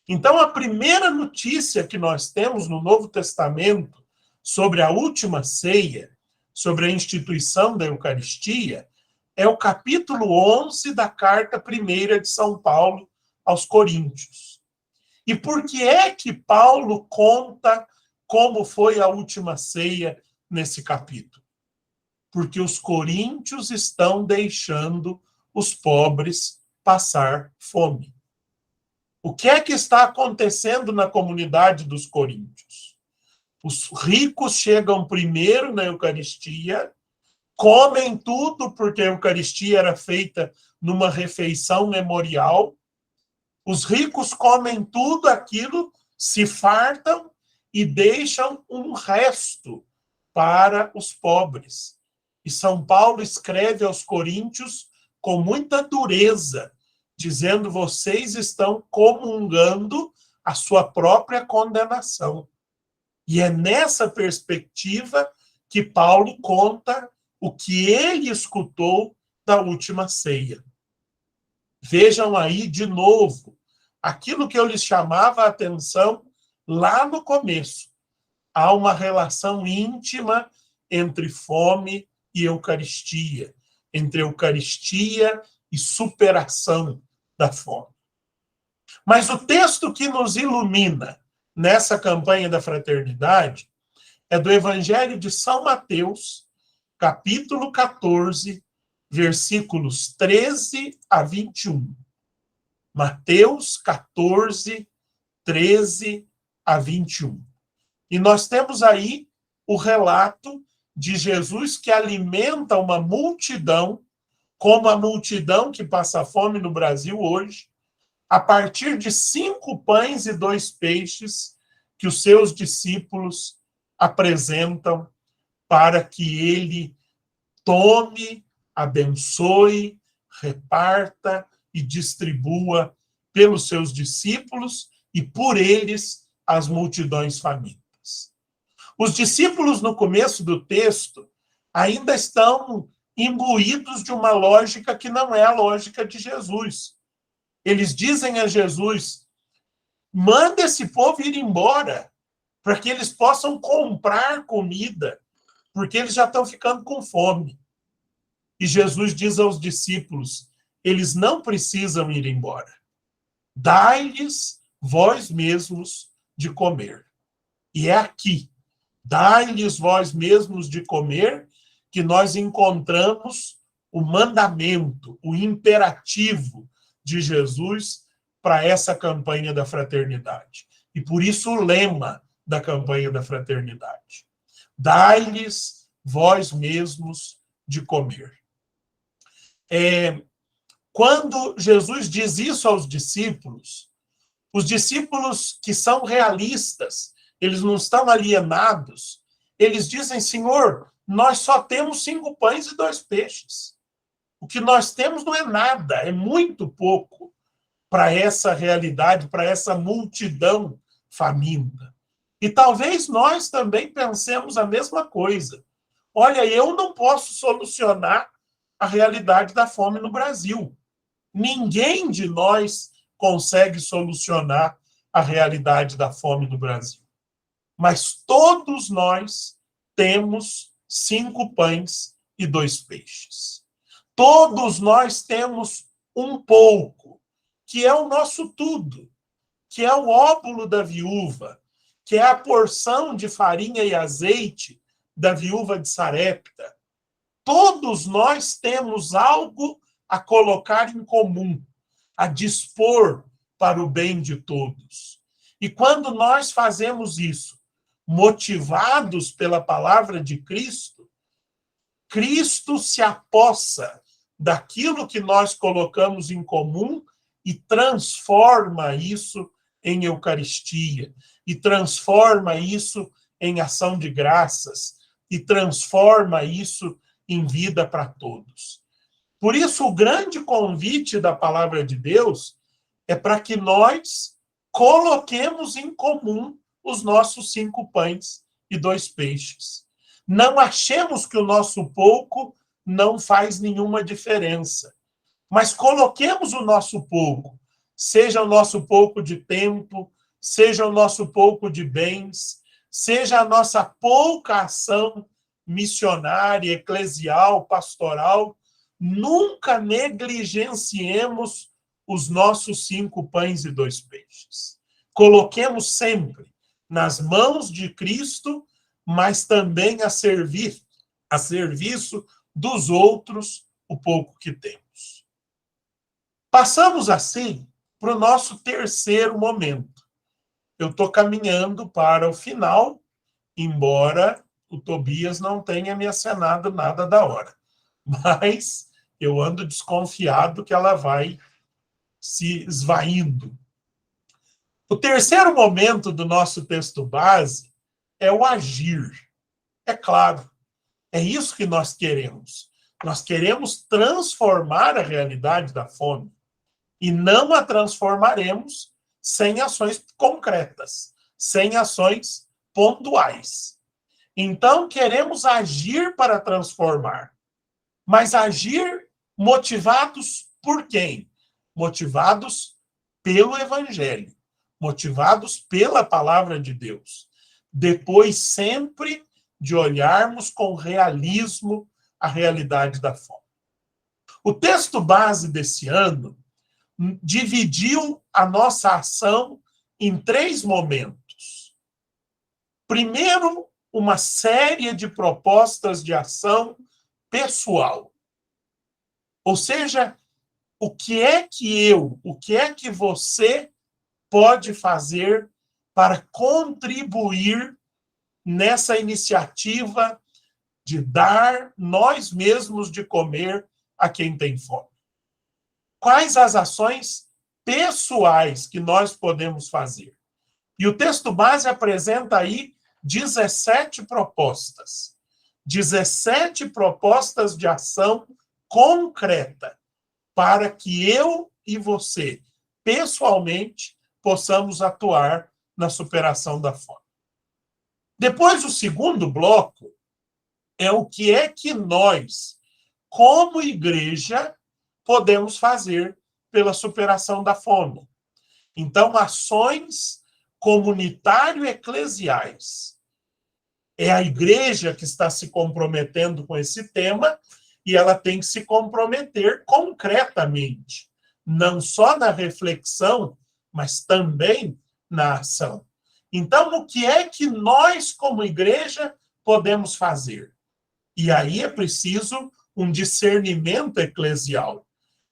Então, a primeira notícia que nós temos no Novo Testamento sobre a última ceia, sobre a instituição da Eucaristia, é o capítulo 11 da carta primeira de São Paulo aos Coríntios. E por que é que Paulo conta como foi a última ceia nesse capítulo? Porque os coríntios estão deixando os pobres passar fome. O que é que está acontecendo na comunidade dos coríntios? Os ricos chegam primeiro na Eucaristia, comem tudo, porque a Eucaristia era feita numa refeição memorial. Os ricos comem tudo aquilo, se fartam e deixam um resto para os pobres. E São Paulo escreve aos coríntios com muita dureza, dizendo: vocês estão comungando a sua própria condenação. E é nessa perspectiva que Paulo conta o que ele escutou da última ceia. Vejam aí de novo aquilo que eu lhes chamava a atenção lá no começo. Há uma relação íntima entre fome e Eucaristia, entre Eucaristia e superação da fome. Mas o texto que nos ilumina nessa campanha da fraternidade é do Evangelho de São Mateus, capítulo 14, versículos 13 a 21. Mateus 14, 13 a 21. E nós temos aí o relato de Jesus que alimenta uma multidão, como a multidão que passa fome no Brasil hoje, a partir de 5 pães e 2 peixes que os seus discípulos apresentam para que ele tome, abençoe, reparta e distribua pelos seus discípulos e por eles as multidões famintas. Os discípulos, no começo do texto, ainda estão imbuídos de uma lógica que não é a lógica de Jesus. Eles dizem a Jesus: manda esse povo ir embora, para que eles possam comprar comida, porque eles já estão ficando com fome. E Jesus diz aos discípulos: eles não precisam ir embora. Dai-lhes vós mesmos de comer. E é aqui, dai-lhes vós mesmos de comer, que nós encontramos o mandamento, o imperativo de Jesus para essa campanha da fraternidade. E por isso o lema da campanha da fraternidade: dai-lhes vós mesmos de comer. Quando Jesus diz isso aos discípulos, os discípulos que são realistas, eles não estão alienados, eles dizem: Senhor, nós só temos 5 pães e 2 peixes. O que nós temos não é nada, é muito pouco para essa realidade, para essa multidão faminta. E talvez nós também pensemos a mesma coisa. Olha, eu não posso solucionar a realidade da fome no Brasil. Ninguém de nós consegue solucionar a realidade da fome no Brasil. Mas todos nós temos 5 pães e 2 peixes. Todos nós temos um pouco, que é o nosso tudo, que é o óbolo da viúva, que é a porção de farinha e azeite da viúva de Sarepta. Todos nós temos algo a colocar em comum, a dispor para o bem de todos. E quando nós fazemos isso, motivados pela palavra de Cristo, Cristo se apossa daquilo que nós colocamos em comum e transforma isso em Eucaristia, e transforma isso em ação de graças, e transforma isso em vida para todos. Por isso, o grande convite da palavra de Deus é para que nós coloquemos em comum os nossos 5 pães e 2 peixes. Não achemos que o nosso pouco não faz nenhuma diferença, mas coloquemos o nosso pouco, seja o nosso pouco de tempo, seja o nosso pouco de bens, seja a nossa pouca ação missionária, eclesial, pastoral, nunca negligenciemos os nossos 5 pães e 2 peixes. Coloquemos sempre nas mãos de Cristo, mas também a serviço dos outros o pouco que temos. Passamos assim para o nosso terceiro momento. Eu estou caminhando para o final, embora o Tobias não tenha me acenado nada da hora. Mas eu ando desconfiado que ela vai se esvaindo. O terceiro momento do nosso texto base é o agir. É claro, é isso que nós queremos. Nós queremos transformar a realidade da fome. E não a transformaremos sem ações concretas, sem ações pontuais. Então, queremos agir para transformar. Mas agir motivados por quem? Motivados pelo Evangelho, motivados pela palavra de Deus. Depois, sempre, de olharmos com realismo a realidade da fome. O texto base desse ano dividiu a nossa ação em 3 momentos. Primeiro, uma série de propostas de ação pessoal. Ou seja, o que é que você pode fazer para contribuir nessa iniciativa de dar nós mesmos de comer a quem tem fome? Quais as ações pessoais que nós podemos fazer? E o texto base apresenta aí 17 propostas. 17 propostas de ação concreta para que eu e você, pessoalmente, possamos atuar na superação da fome. Depois, o segundo bloco é o que é que nós, como igreja, podemos fazer pela superação da fome. Então, ações comunitário-eclesiais. É a igreja que está se comprometendo com esse tema e ela tem que se comprometer concretamente, não só na reflexão, mas também na ação. Então, o que é que nós, como igreja, podemos fazer? E aí é preciso um discernimento eclesial,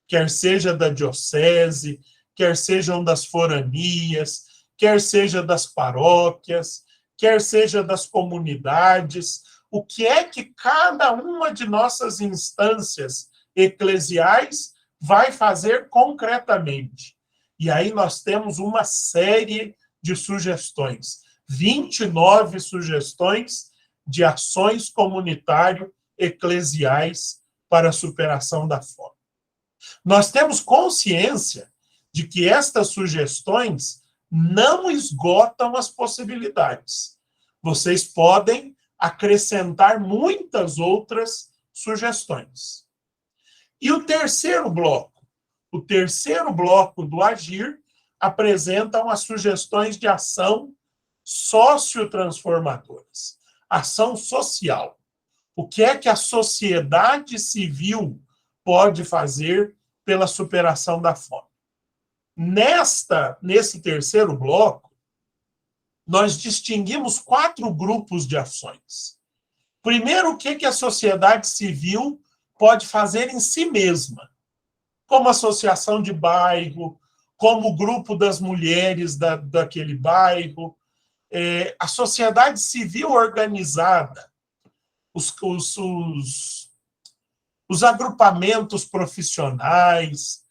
quer seja da diocese, quer sejam das foranias, quer seja das paróquias, quer seja das comunidades. O que é que cada uma de nossas instâncias eclesiais vai fazer concretamente? E aí nós temos uma série de sugestões, 29 sugestões de ações comunitário-eclesiais para a superação da fome. Nós temos consciência de que estas sugestões não esgotam as possibilidades. Vocês podem acrescentar muitas outras sugestões. E o terceiro bloco do Agir apresentam as sugestões de ação sociotransformadoras, ação social. O que é que a sociedade civil pode fazer pela superação da fome? Nesse terceiro bloco, nós distinguimos 4 grupos de ações. Primeiro, o que a sociedade civil pode fazer em si mesma, como associação de bairro, como grupo das mulheres daquele bairro, a sociedade civil organizada, os agrupamentos profissionais,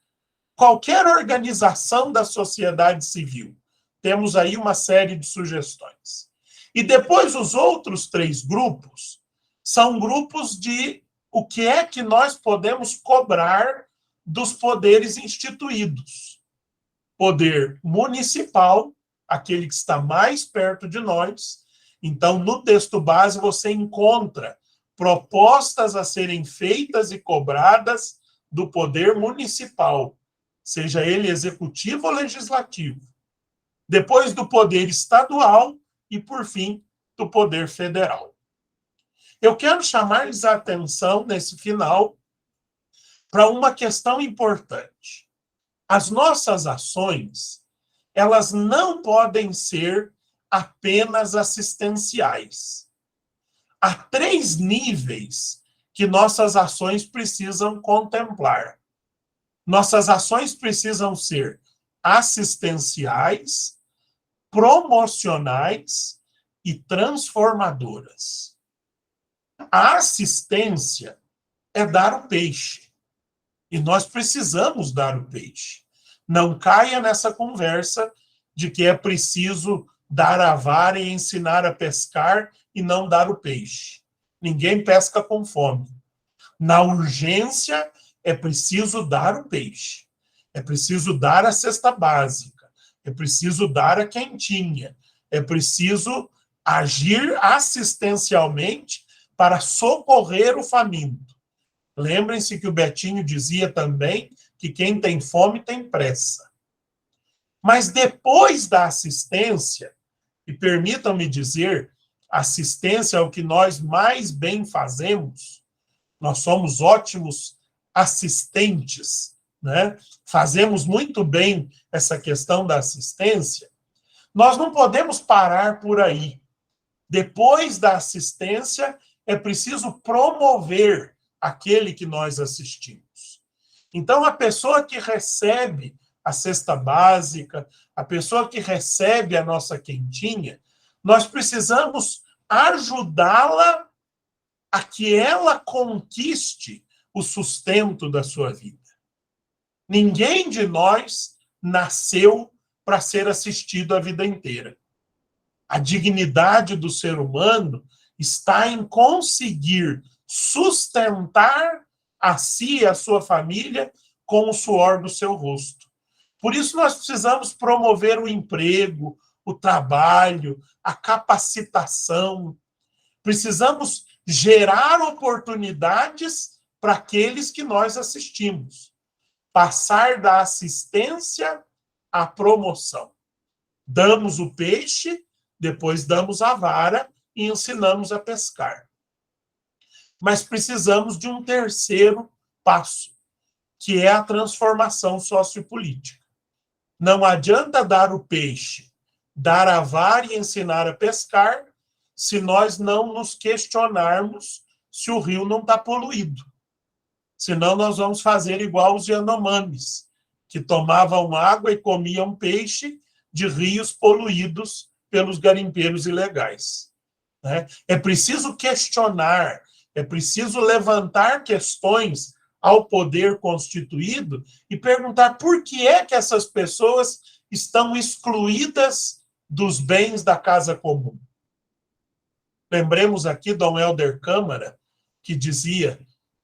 qualquer organização da sociedade civil. Temos aí uma série de sugestões. E depois os outros 3 grupos são grupos de o que é que nós podemos cobrar dos poderes instituídos. Poder municipal, aquele que está mais perto de nós. Então, no texto base, você encontra propostas a serem feitas e cobradas do poder municipal, seja ele executivo ou legislativo. Depois do poder estadual e, por fim, do poder federal. Eu quero chamar-lhes a atenção, nesse final, para uma questão importante. As nossas ações, elas não podem ser apenas assistenciais. Há 3 níveis que nossas ações precisam contemplar. Nossas ações precisam ser assistenciais, promocionais e transformadoras. A assistência é dar o peixe. E nós precisamos dar o peixe. Não caia nessa conversa de que é preciso dar a vara e ensinar a pescar e não dar o peixe. Ninguém pesca com fome. Na urgência, é preciso dar o peixe. É preciso dar a cesta básica. É preciso dar a quentinha. É preciso agir assistencialmente para socorrer o faminto. Lembrem-se que o Betinho dizia também que quem tem fome tem pressa. Mas depois da assistência, e permitam-me dizer, assistência é o que nós mais bem fazemos, nós somos ótimos assistentes, né? Fazemos muito bem essa questão da assistência. Nós não podemos parar por aí. Depois da assistência, é preciso promover aquele que nós assistimos. Então, a pessoa que recebe a cesta básica, a pessoa que recebe a nossa quentinha, nós precisamos ajudá-la a que ela conquiste o sustento da sua vida. Ninguém de nós nasceu para ser assistido a vida inteira. A dignidade do ser humano está em conseguir sustentar a si e a sua família com o suor do seu rosto. Por isso nós precisamos promover o emprego, o trabalho, a capacitação. Precisamos gerar oportunidades para aqueles que nós assistimos. Passar da assistência à promoção. Damos o peixe, depois damos a vara e ensinamos a pescar. Mas precisamos de um terceiro passo, que é a transformação sociopolítica. Não adianta dar o peixe, dar a vara e ensinar a pescar, se nós não nos questionarmos se o rio não está poluído. Senão nós vamos fazer igual os Yanomamis, que tomavam água e comiam peixe de rios poluídos pelos garimpeiros ilegais. É preciso questionar, é preciso levantar questões ao poder constituído e perguntar por que é que essas pessoas estão excluídas dos bens da casa comum. Lembremos aqui Dom Helder Câmara, que dizia: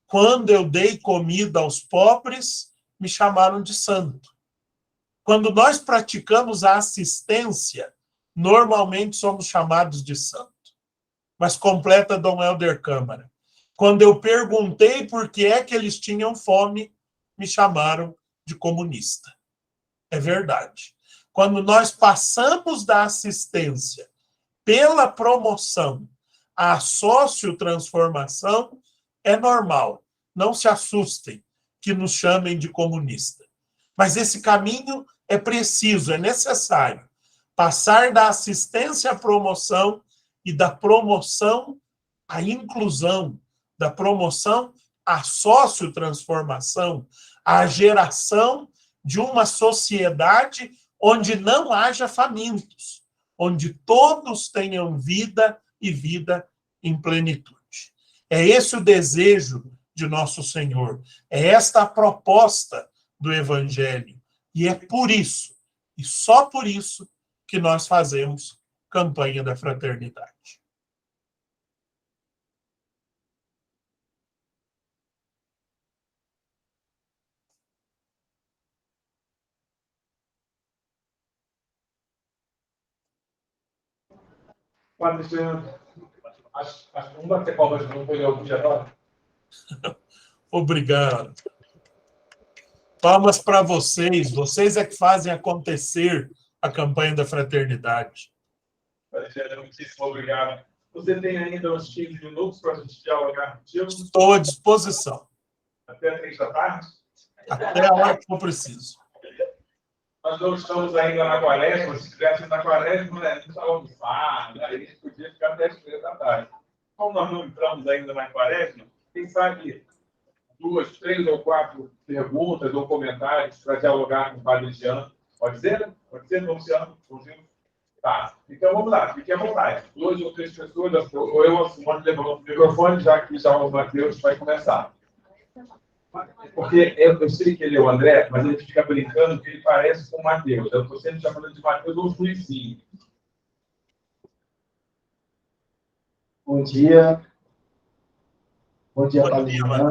quando eu dei comida aos pobres, me chamaram de santo. Quando nós praticamos a assistência, normalmente somos chamados de santo. Mas completa Dom Helder Câmara: quando eu perguntei por que é que eles tinham fome, me chamaram de comunista. É verdade. Quando nós passamos da assistência pela promoção à sociotransformação, é normal. Não se assustem que nos chamem de comunista. Mas esse caminho é preciso, é necessário. Passar da assistência à promoção e da promoção à inclusão, da promoção à sociotransformação, à geração de uma sociedade onde não haja famintos, onde todos tenham vida e vida em plenitude. É esse o desejo de nosso Senhor, é esta a proposta do Evangelho, e é por isso, e só por isso, que nós fazemos campanha da fraternidade. Acho que não vai ter palmas de novo, pegar o geral. Obrigado. Palmas para vocês. Vocês é que fazem acontecer a campanha da fraternidade. Muitíssimo obrigado. Você tem ainda uns 15 minutos para a gente dialogar contigo? Estou à disposição. Até 3 da tarde? Até a hora que for preciso. Nós não estamos ainda na quaresma. Se estivesse na quaresma, não precisava almoçar, a gente podia ficar até as 3 da tarde. Como nós não entramos ainda na quaresma, quem sabe 2, 3 ou 4 perguntas ou comentários para dialogar com o Padre Jean. Pode ser? Pode ser, Luciano? Tá. Então vamos lá, fique à vontade. 2 ou 3 pessoas, ou eu assumo levando o microfone, já que já o Matheus vai começar. Porque eu sei que ele é o André, mas ele fica brincando que ele parece com o Matheus. Eu estou sempre chamando de Matheus ou Luizinho. Bom dia. Bom dia, Padre Jean.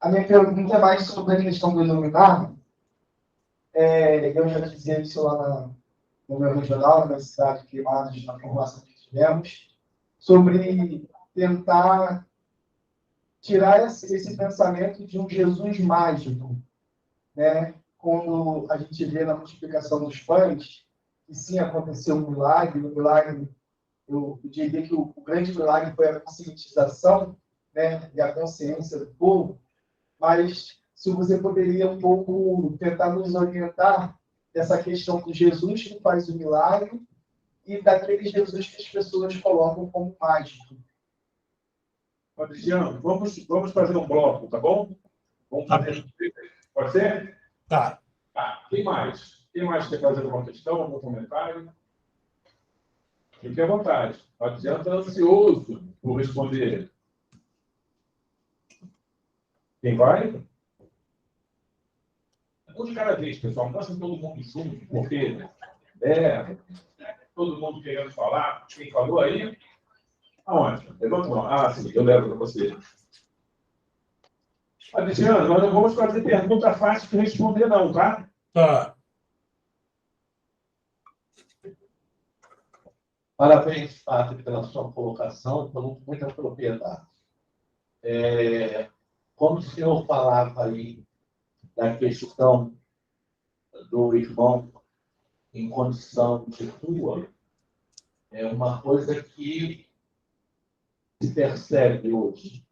A minha pergunta é mais sobre a questão do iluminar. Eu já dizia isso lá no meu regional, na minha cidade, Queimados, na formação que tivemos, sobre tentar tirar esse pensamento de um Jesus mágico, né? Quando a gente vê na multiplicação dos pães, que sim, aconteceu um milagre, eu diria que o grande milagre foi a conscientização, né, e a consciência do povo, mas se você poderia um pouco tentar nos orientar dessa questão do Jesus que faz o milagre e daquele Jesus que as pessoas colocam como mágico. Padre, vamos fazer um bloco, tá bom? Vamos fazer. Pode ser? Tá. Tá. Quem mais? Quem mais quer fazer alguma questão, algum comentário? Fique à vontade. Padre Jean está ansioso por responder. Quem vai? Um de cada vez, pessoal. Não passa todo mundo junto, porque todo mundo querendo falar. Quem falou aí? Aonde? Levanta a mão. Ah, sim, eu levo para você. Adriano, nós não vamos fazer pergunta fácil de responder, não, tá? Tá. Parabéns, Padre, pela sua colocação, com muita propriedade. Como o senhor falava aí da questão do irmão em condição de rua, é uma coisa que se percebe hoje.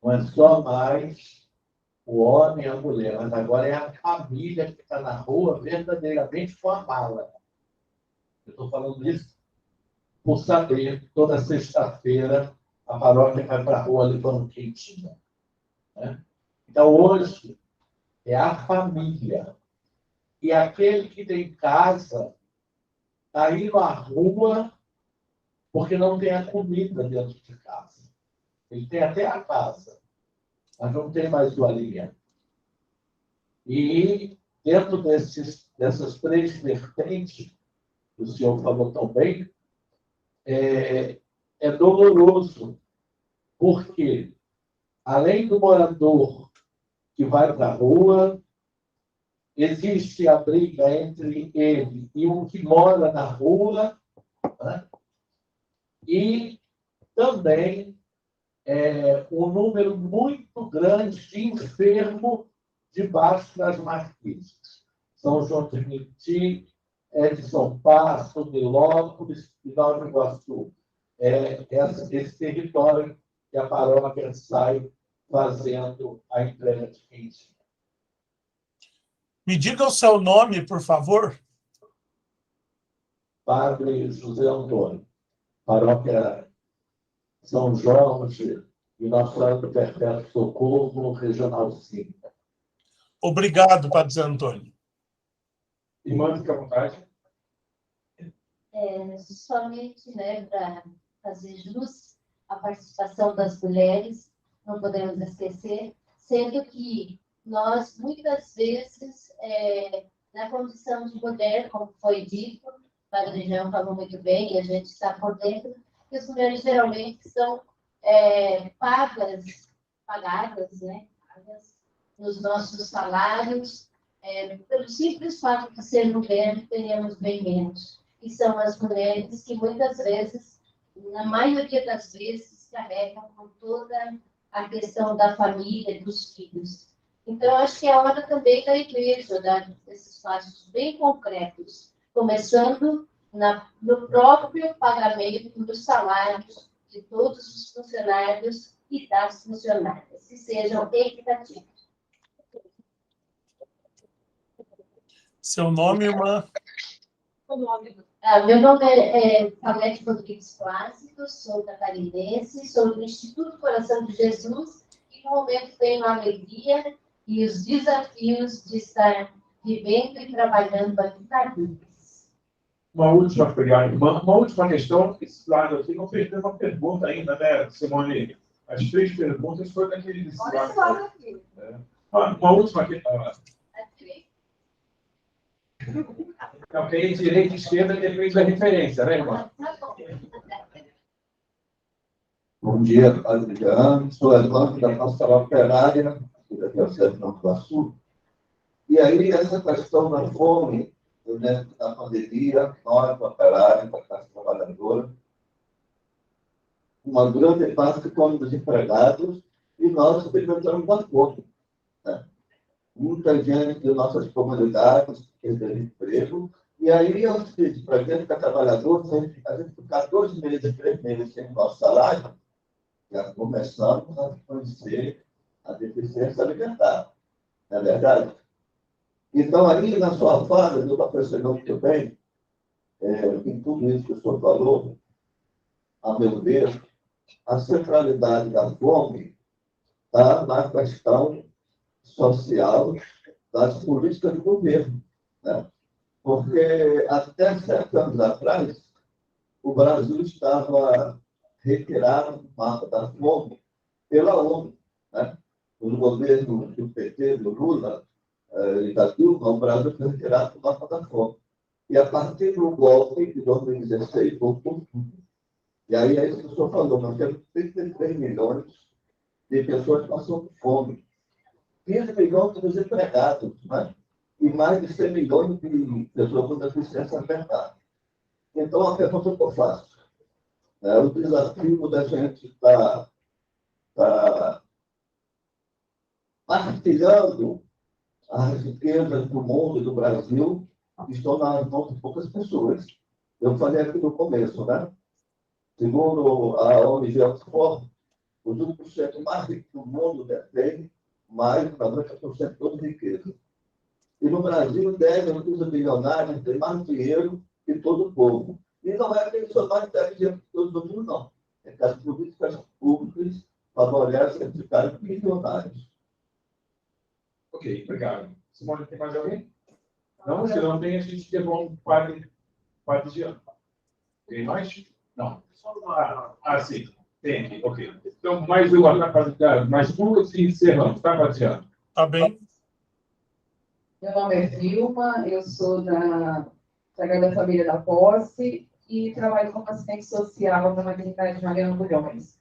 Não é só mais o homem e a mulher, mas agora é a família que está na rua verdadeiramente com a mala. Eu estou falando isso por saber que toda sexta-feira a paróquia vai para a rua levando quentinha. Né? Então, hoje, é a família. E aquele que tem casa está indo à rua porque não tem a comida dentro de casa. Ele tem até a casa, mas não tem mais o alimento. E dentro dessas três vertentes, que o senhor falou tão bem, é doloroso, porque além do morador que vai para a rua, existe a briga entre ele e o que mora na rua, né? E também um número muito grande de enfermos debaixo das marquises. São João de Meriti, Edson Passo, Milópolis e Nova Iguaçu. Esse território que a paróquia sai fazendo a entrega de quentinha. Me diga o seu nome, por favor. Padre José Antônio, paróquia São Jorge e Nossa Senhora do Perpétuo Socorro, Regional 5. Obrigado, Padre José Antônio. Irmã, fica à vontade. Somente, né, para fazer jus à participação das mulheres, não podemos esquecer, sendo que nós, muitas vezes, na condição de mulher, como foi dito, o Padre Jean falou muito bem, e a gente está por dentro, que as mulheres geralmente são pagadas, né, nos nossos salários, pelo simples fato de ser mulher, ganhamos bem menos. E são as mulheres que muitas vezes, na maioria das vezes, carregam com toda a questão da família e dos filhos. Então, acho que é a hora também da igreja dar esses passos bem concretos, começando no próprio pagamento dos salários de todos os funcionários e das funcionárias, que sejam equitativos. Seu nome, irmã? Meu nome é Salete Rodrigues Plácido, sou catarinense, sou do Instituto Coração de Jesus e, no momento, tenho a alegria e os desafios de estar vivendo e trabalhando aqui na Minas. Uma última questão. Esse lado aqui não fez nenhuma pergunta ainda, né, Simone? As três perguntas foram daquele desse Olha esse lado. lado aqui. Uma última questão. Não, tem direita e esquerda, depende da referência, né, irmão? Bom dia, Padre Jean. Sou Evandro da Pastoral Operária, da Diocese de Nova Iguaçu. E aí, essa questão da fome, dentro da pandemia, nós, operários, da classe trabalhadora, uma grande parte ficamos desempregados e nós experimentamos da fome. Né? Muita gente de nossas comunidades perderam emprego. E aí, eu disse, para a gente que é trabalhador, a gente ficar 2 meses, 3 meses sem o nosso salário, já começamos a conhecer a deficiência alimentar. Não é verdade? Então, aí, na sua fala, eu estou percebendo muito bem, em tudo isso que o senhor falou, a meu ver, a centralidade da fome está na questão social das políticas do governo. Né? Porque até 7 anos atrás, o Brasil estava retirado do mapa da fome pela ONU. Né? No governo do PT, do Lula, e da Dilma, o Brasil foi retirado do mapa da fome. E a partir do golpe de 2016, voltou tudo. E aí é isso que o senhor falou, nós temos 33 milhões de pessoas que passam fome. 15 milhões de desempregados, né? E mais de 100 milhões de pessoas com deficiência mental. Então, a pergunta que eu faço é o desafio da gente estar partilhando as riquezas do mundo e do Brasil que estão nas mãos de poucas pessoas. Eu falei aqui no começo, né? Segundo a ONG Oxford, os 1% mais ricos do mundo detêm mais de 90% de toda a riqueza. E no Brasil, 10 dos bilionários têm mais dinheiro que todo o povo. E não é que eles são mais inteligentes que todo mundo, não. É que as políticas públicas favorecem esses caras bilionários. Ok, obrigado. Simone, tem mais alguém? Não, se não tem, a gente devolve um padre de ano. Tem mais? Não. Sim. Tem aqui, ok. Então, mais uma, mais duas e encerramos, tá, Fatiana? Tá bem? Meu nome é Vilma, eu sou da Sagrada Família da Posse e trabalho como assistente social na maternidade Mariana Bulhões.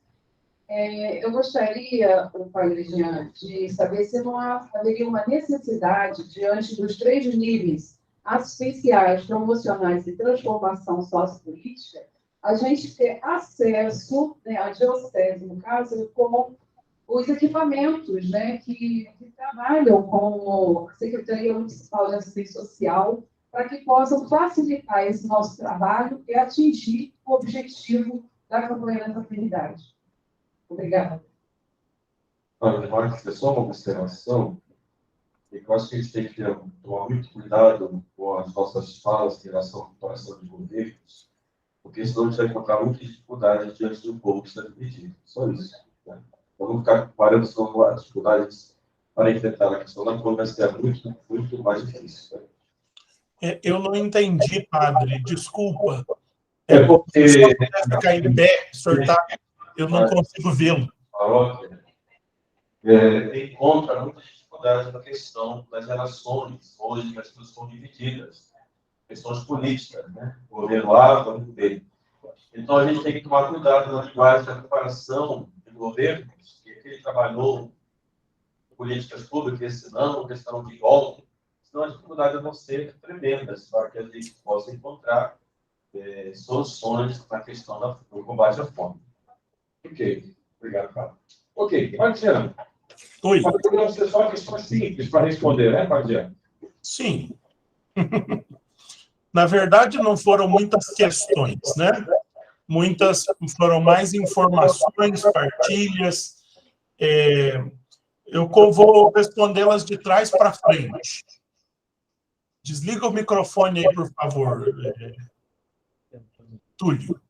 Eu gostaria, Padre Jean, de saber se não haveria uma necessidade, diante dos 3 níveis assistenciais, promocionais e transformação sociopolítica, a gente ter acesso, né, à diocese, no caso, com os equipamentos, né, que trabalham com a Secretaria Municipal de Assistência Social, para que possam facilitar esse nosso trabalho e atingir o objetivo da campanha da fraternidade. Obrigada. Olha, Marcos, é só uma observação, e que eu acho que a gente tem que tomar muito cuidado com as nossas falas em relação à comparação de governos, porque senão a gente vai encontrar muitas dificuldades diante do povo que está dividido. Só isso. Né? Vamos ficar comparando com as dificuldades para enfrentar a questão da fome, mas que é muito, muito mais difícil. Né? Eu não entendi, padre, desculpa. Porque... Se eu puder ficar em pé, o senhor tá... Eu não consigo vê-lo. Encontra muitas dificuldades na questão das relações, hoje que as pessoas estão divididas, questões políticas, né? O governo A, o governo B. Então, a gente tem que tomar cuidado na linguagem da comparação de governos, que ele trabalhou em políticas públicas, senão questão de golpe, senão as dificuldades vão ser tremendas para que a gente possa encontrar soluções na questão do combate à fome. Ok, obrigado, Fábio. Ok, Padre. Oi. Podemos ser só questões simples para responder, né, Padre? Sim. Na verdade, não foram muitas questões, né? Muitas foram mais informações, partilhas. Eu vou respondê-las de trás para frente. Desliga o microfone aí, por favor, Túlio.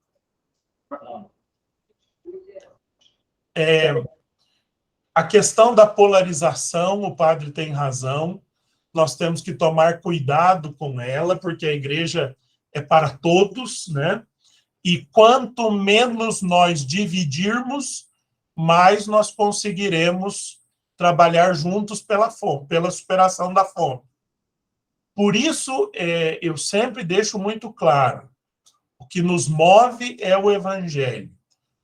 A questão da polarização, o padre tem razão. Nós temos que tomar cuidado com ela, porque a igreja é para todos, né? E quanto menos nós dividirmos, mais nós conseguiremos trabalhar juntos pela fome, pela superação da fome. Por isso, eu sempre deixo muito claro, o que nos move é o evangelho.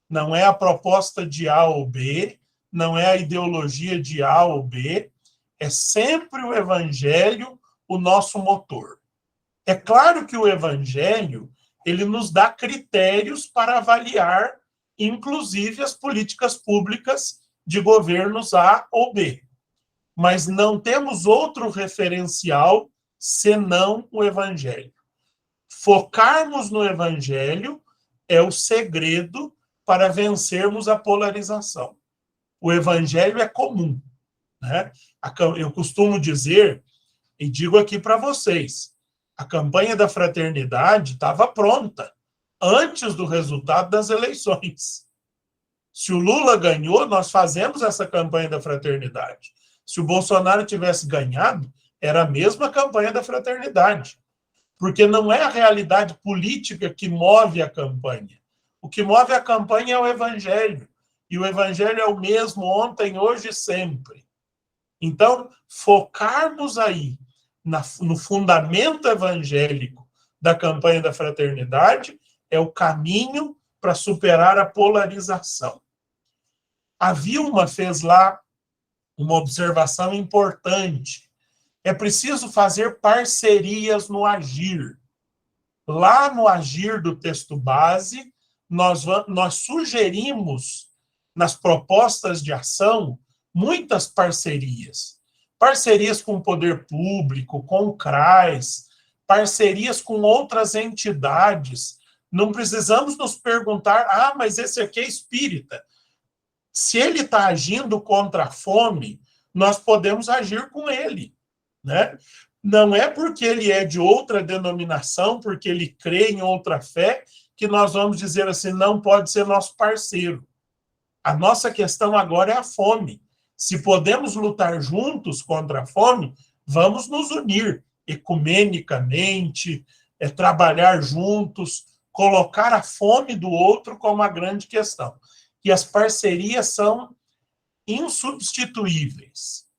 Não é a proposta de A ou B, não é a ideologia de A ou B, é sempre o evangelho o nosso motor. É claro que o evangelho, ele nos dá critérios para avaliar, inclusive, as políticas públicas de governos A ou B. Mas não temos outro referencial senão o evangelho. Focarmos no evangelho é o segredo para vencermos a polarização. O evangelho é comum, né? Eu costumo dizer, e digo aqui para vocês, a campanha da fraternidade estava pronta antes do resultado das eleições. Se o Lula ganhou, nós fazemos essa campanha da fraternidade. Se o Bolsonaro tivesse ganhado, era a mesma campanha da fraternidade. Porque não é a realidade política que move a campanha. O que move a campanha é o evangelho. E o evangelho é o mesmo ontem, hoje e sempre. Então, focarmos aí no fundamento evangélico da campanha da fraternidade é o caminho para superar a polarização. A Vilma fez lá uma observação importante. É preciso fazer parcerias no agir. Lá no agir do texto base, nós sugerimos, nas propostas de ação, muitas parcerias. Parcerias com o poder público, com o CRAS, parcerias com outras entidades. Não precisamos nos perguntar, mas esse aqui é espírita. Se ele está agindo contra a fome, nós podemos agir com ele, né? Não é porque ele é de outra denominação, porque ele crê em outra fé, que nós vamos dizer assim, não pode ser nosso parceiro. A nossa questão agora é a fome. Se podemos lutar juntos contra a fome, vamos nos unir ecumenicamente, trabalhar juntos, colocar a fome do outro como a grande questão. E as parcerias são insubstituíveis.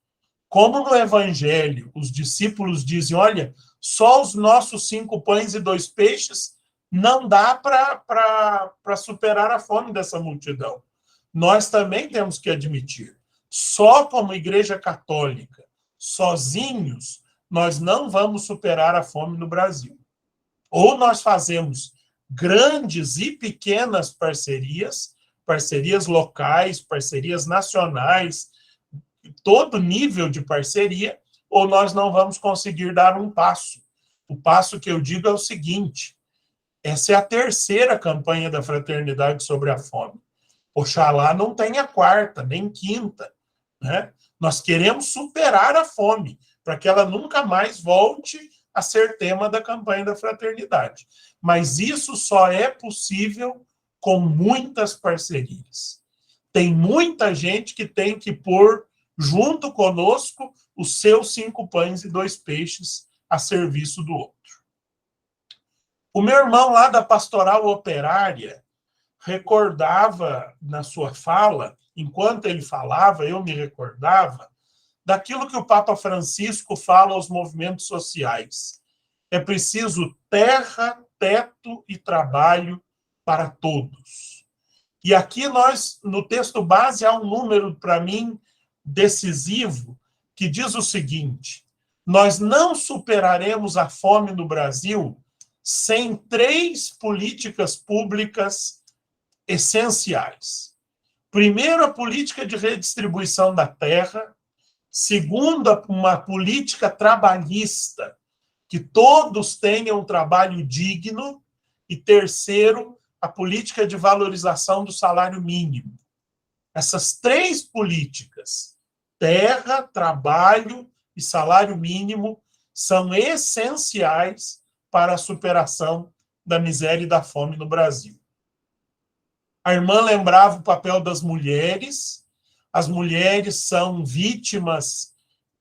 Como no Evangelho, os discípulos dizem, olha, só os nossos 5 pães e 2 peixes não dá para superar a fome dessa multidão. Nós também temos que admitir, só como Igreja Católica, sozinhos, nós não vamos superar a fome no Brasil. Ou nós fazemos grandes e pequenas parcerias, parcerias locais, parcerias nacionais, todo nível de parceria, ou nós não vamos conseguir dar um passo. O passo que eu digo é o seguinte, essa é a 3ª campanha da Fraternidade sobre a fome. Oxalá não tenha 4ª, nem 5ª, né? Nós queremos superar a fome, para que ela nunca mais volte a ser tema da campanha da Fraternidade. Mas isso só é possível com muitas parcerias. Tem muita gente que tem que pôr junto conosco os seus 5 pães e 2 peixes a serviço do outro. O meu irmão lá da Pastoral Operária recordava na sua fala, enquanto ele falava, eu me recordava, daquilo que o Papa Francisco fala aos movimentos sociais. É preciso terra, teto e trabalho para todos. E aqui nós, no texto base, há um número, para mim, decisivo, que diz o seguinte, nós não superaremos a fome no Brasil sem 3 políticas públicas essenciais. Primeiro, a política de redistribuição da terra. Segundo, uma política trabalhista, que todos tenham um trabalho digno. E terceiro, a política de valorização do salário mínimo. Essas 3 políticas, terra, trabalho e salário mínimo, são essenciais para a superação da miséria e da fome no Brasil. A irmã lembrava o papel das mulheres. As mulheres são vítimas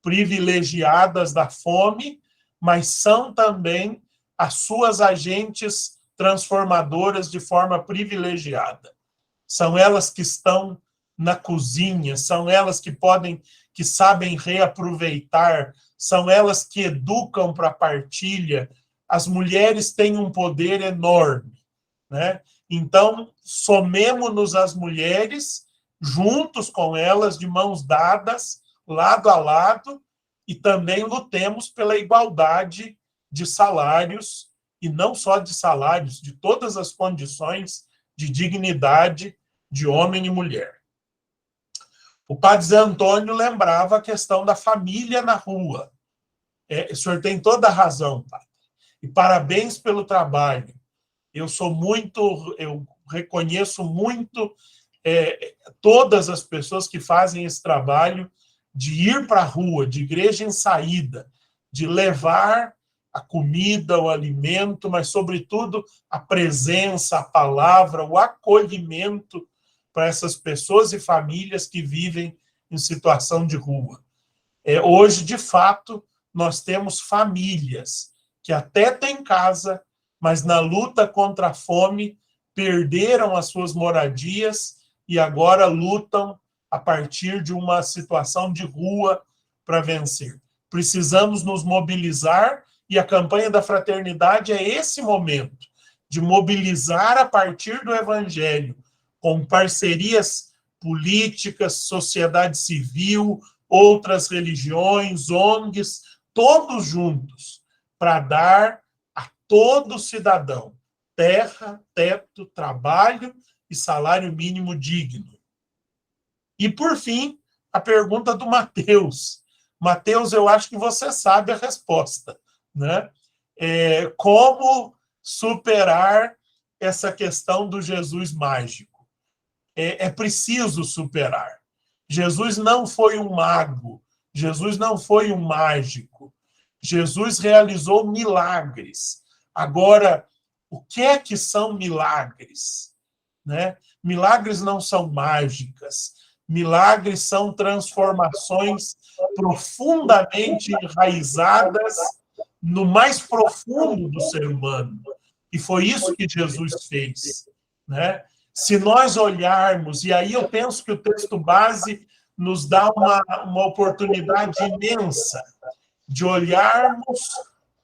privilegiadas da fome, mas são também as suas agentes transformadoras de forma privilegiada. São elas que estão na cozinha, são elas que sabem reaproveitar, são elas que educam para a partilha. As mulheres têm um poder enorme, né? Então, somemo-nos às mulheres, juntos com elas, de mãos dadas, lado a lado, e também lutemos pela igualdade de salários, e não só de salários, de todas as condições de dignidade de homem e mulher. O padre Zé Antônio lembrava a questão da família na rua. O senhor tem toda a razão, padre. E parabéns pelo trabalho. Eu reconheço muito todas as pessoas que fazem esse trabalho de ir para a rua, de igreja em saída, de levar a comida, o alimento, mas, sobretudo, a presença, a palavra, o acolhimento para essas pessoas e famílias que vivem em situação de rua. Hoje, de fato, nós temos famílias que até têm casa, mas na luta contra a fome perderam as suas moradias e agora lutam a partir de uma situação de rua para vencer. Precisamos nos mobilizar e a campanha da fraternidade é esse momento de mobilizar a partir do Evangelho, com parcerias políticas, sociedade civil, outras religiões, ONGs, todos juntos, para dar a todo cidadão terra, teto, trabalho e salário mínimo digno. E, por fim, a pergunta do Mateus. Mateus, eu acho que você sabe a resposta, né? Como superar essa questão do Jesus mágico? É preciso superar. Jesus não foi um mago, Jesus não foi um mágico. Jesus realizou milagres. Agora, o que é que são milagres? Né? Milagres não são mágicas. Milagres são transformações profundamente enraizadas no mais profundo do ser humano. E foi isso que Jesus fez, né? Se nós olharmos, e aí eu penso que o texto base nos dá uma oportunidade imensa de olharmos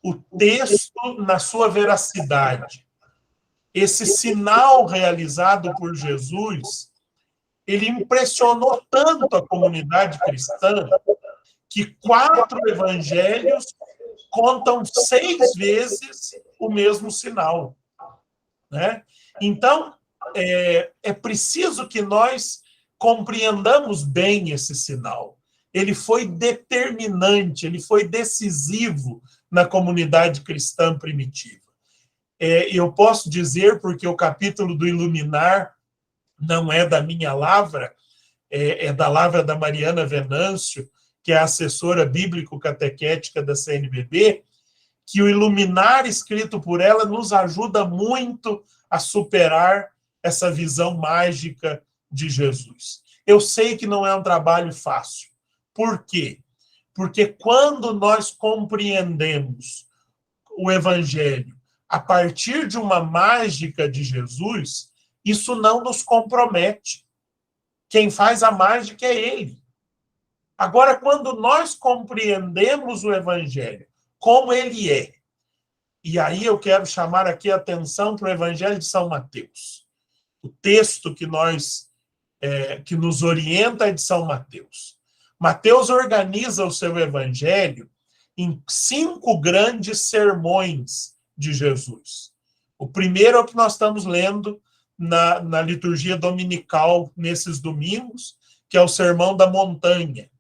o texto na sua veracidade. Esse sinal realizado por Jesus, ele impressionou tanto a comunidade cristã que 4 evangelhos contam 6 vezes o mesmo sinal, né? Então, é preciso que nós compreendamos bem esse sinal. Ele foi determinante, ele foi decisivo na comunidade cristã primitiva. Eu posso dizer, porque o capítulo do Iluminar não é da minha lavra, é da lavra da Mariana Venâncio, que é a assessora bíblico-catequética da CNBB, que o Iluminar escrito por ela nos ajuda muito a superar essa visão mágica de Jesus. Eu sei que não é um trabalho fácil. Por quê? Porque quando nós compreendemos o Evangelho a partir de uma mágica de Jesus, isso não nos compromete. Quem faz a mágica é ele. Agora, quando nós compreendemos o Evangelho como ele é, e aí eu quero chamar aqui a atenção para o Evangelho de São Mateus. O texto que nos orienta é de São Mateus. Mateus organiza o seu Evangelho em 5 grandes sermões de Jesus. O primeiro é o que nós estamos lendo na liturgia dominical nesses domingos, que é o Sermão da Montanha.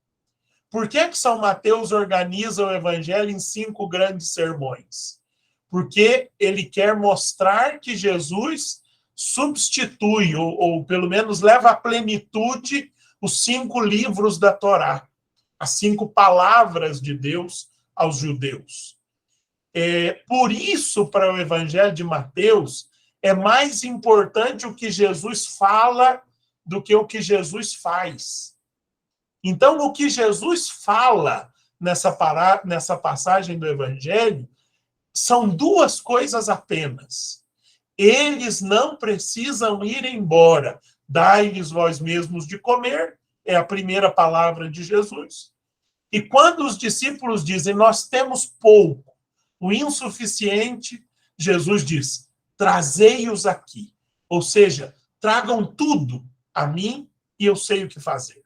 Por que São Mateus organiza o Evangelho em 5 grandes sermões? Porque ele quer mostrar que Jesus substitui, ou pelo menos leva à plenitude, os 5 livros da Torá, as 5 palavras de Deus aos judeus. Por isso, para o Evangelho de Mateus, é mais importante o que Jesus fala do que o que Jesus faz. Então, o que Jesus fala nessa passagem do Evangelho são 2 coisas apenas. Eles não precisam ir embora. Dai-lhes vós mesmos de comer, é a primeira palavra de Jesus. E quando os discípulos dizem, nós temos pouco, o insuficiente, Jesus diz, trazei-os aqui. Ou seja, tragam tudo a mim e eu sei o que fazer.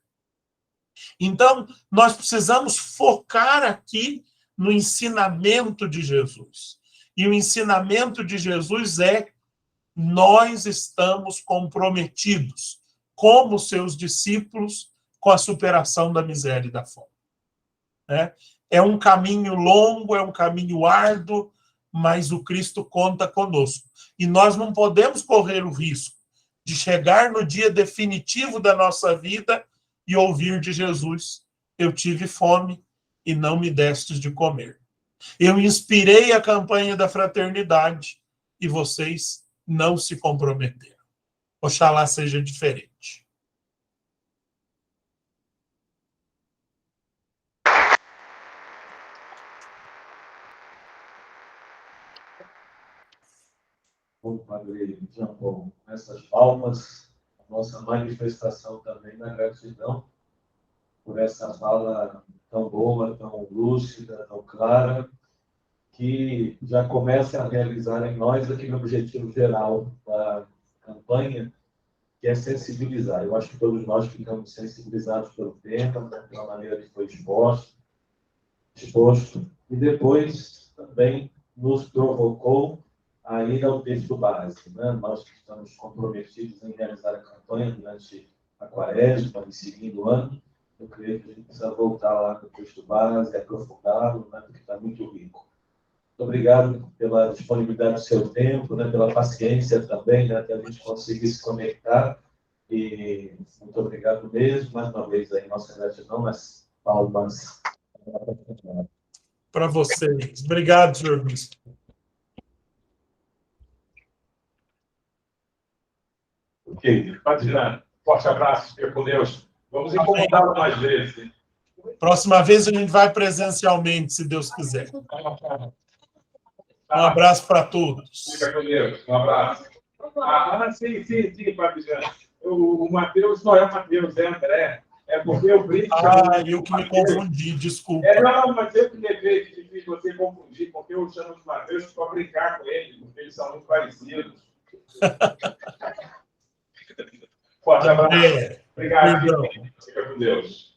Então, nós precisamos focar aqui no ensinamento de Jesus. E o ensinamento de Jesus é: nós estamos comprometidos, como seus discípulos, com a superação da miséria e da fome. É um caminho longo, é um caminho árduo, mas o Cristo conta conosco. E nós não podemos correr o risco de chegar no dia definitivo da nossa vida e ouvir de Jesus: eu tive fome e não me destes de comer. Eu inspirei a campanha da fraternidade e vocês não se comprometeram. Oxalá seja diferente. Bom, Padre Jean Paul, essas palmas, a nossa manifestação também da gratidão por essa fala tão boa, tão lúcida, tão clara, que já começa a realizar em nós aquele objetivo geral da campanha, que é sensibilizar. Eu acho que todos nós ficamos sensibilizados pelo tema, né, pela maneira que foi exposto, e depois também nos provocou a ir ao texto base. Né? Nós que estamos comprometidos em realizar a campanha durante a Quaresma e seguindo o ano, eu creio que a gente precisa voltar lá no texto base, aprofundá-lo, né, porque está muito rico. Muito obrigado pela disponibilidade do seu tempo, né, pela paciência também, né, que a gente conseguir se conectar. E muito obrigado mesmo, mais uma vez, aí, nossa gratidão, mas palmas para vocês. Obrigado, senhor bispo. Ok, Padilha, forte abraço, fica com Deus. Vamos incomodá-lo mais vezes. Próxima vez a gente vai presencialmente, se Deus quiser. Um abraço para todos. Fica com Deus. Um abraço. Sim, Padilha. O Mateus não é o Mateus, é André. É porque eu brinco. Eu que me confundi, desculpa. Não, mas eu que levei que fiz você confundir, porque eu chamo de Mateus para brincar com ele, porque eles são muito parecidos. Forte abraço. Obrigado. Fica com Deus.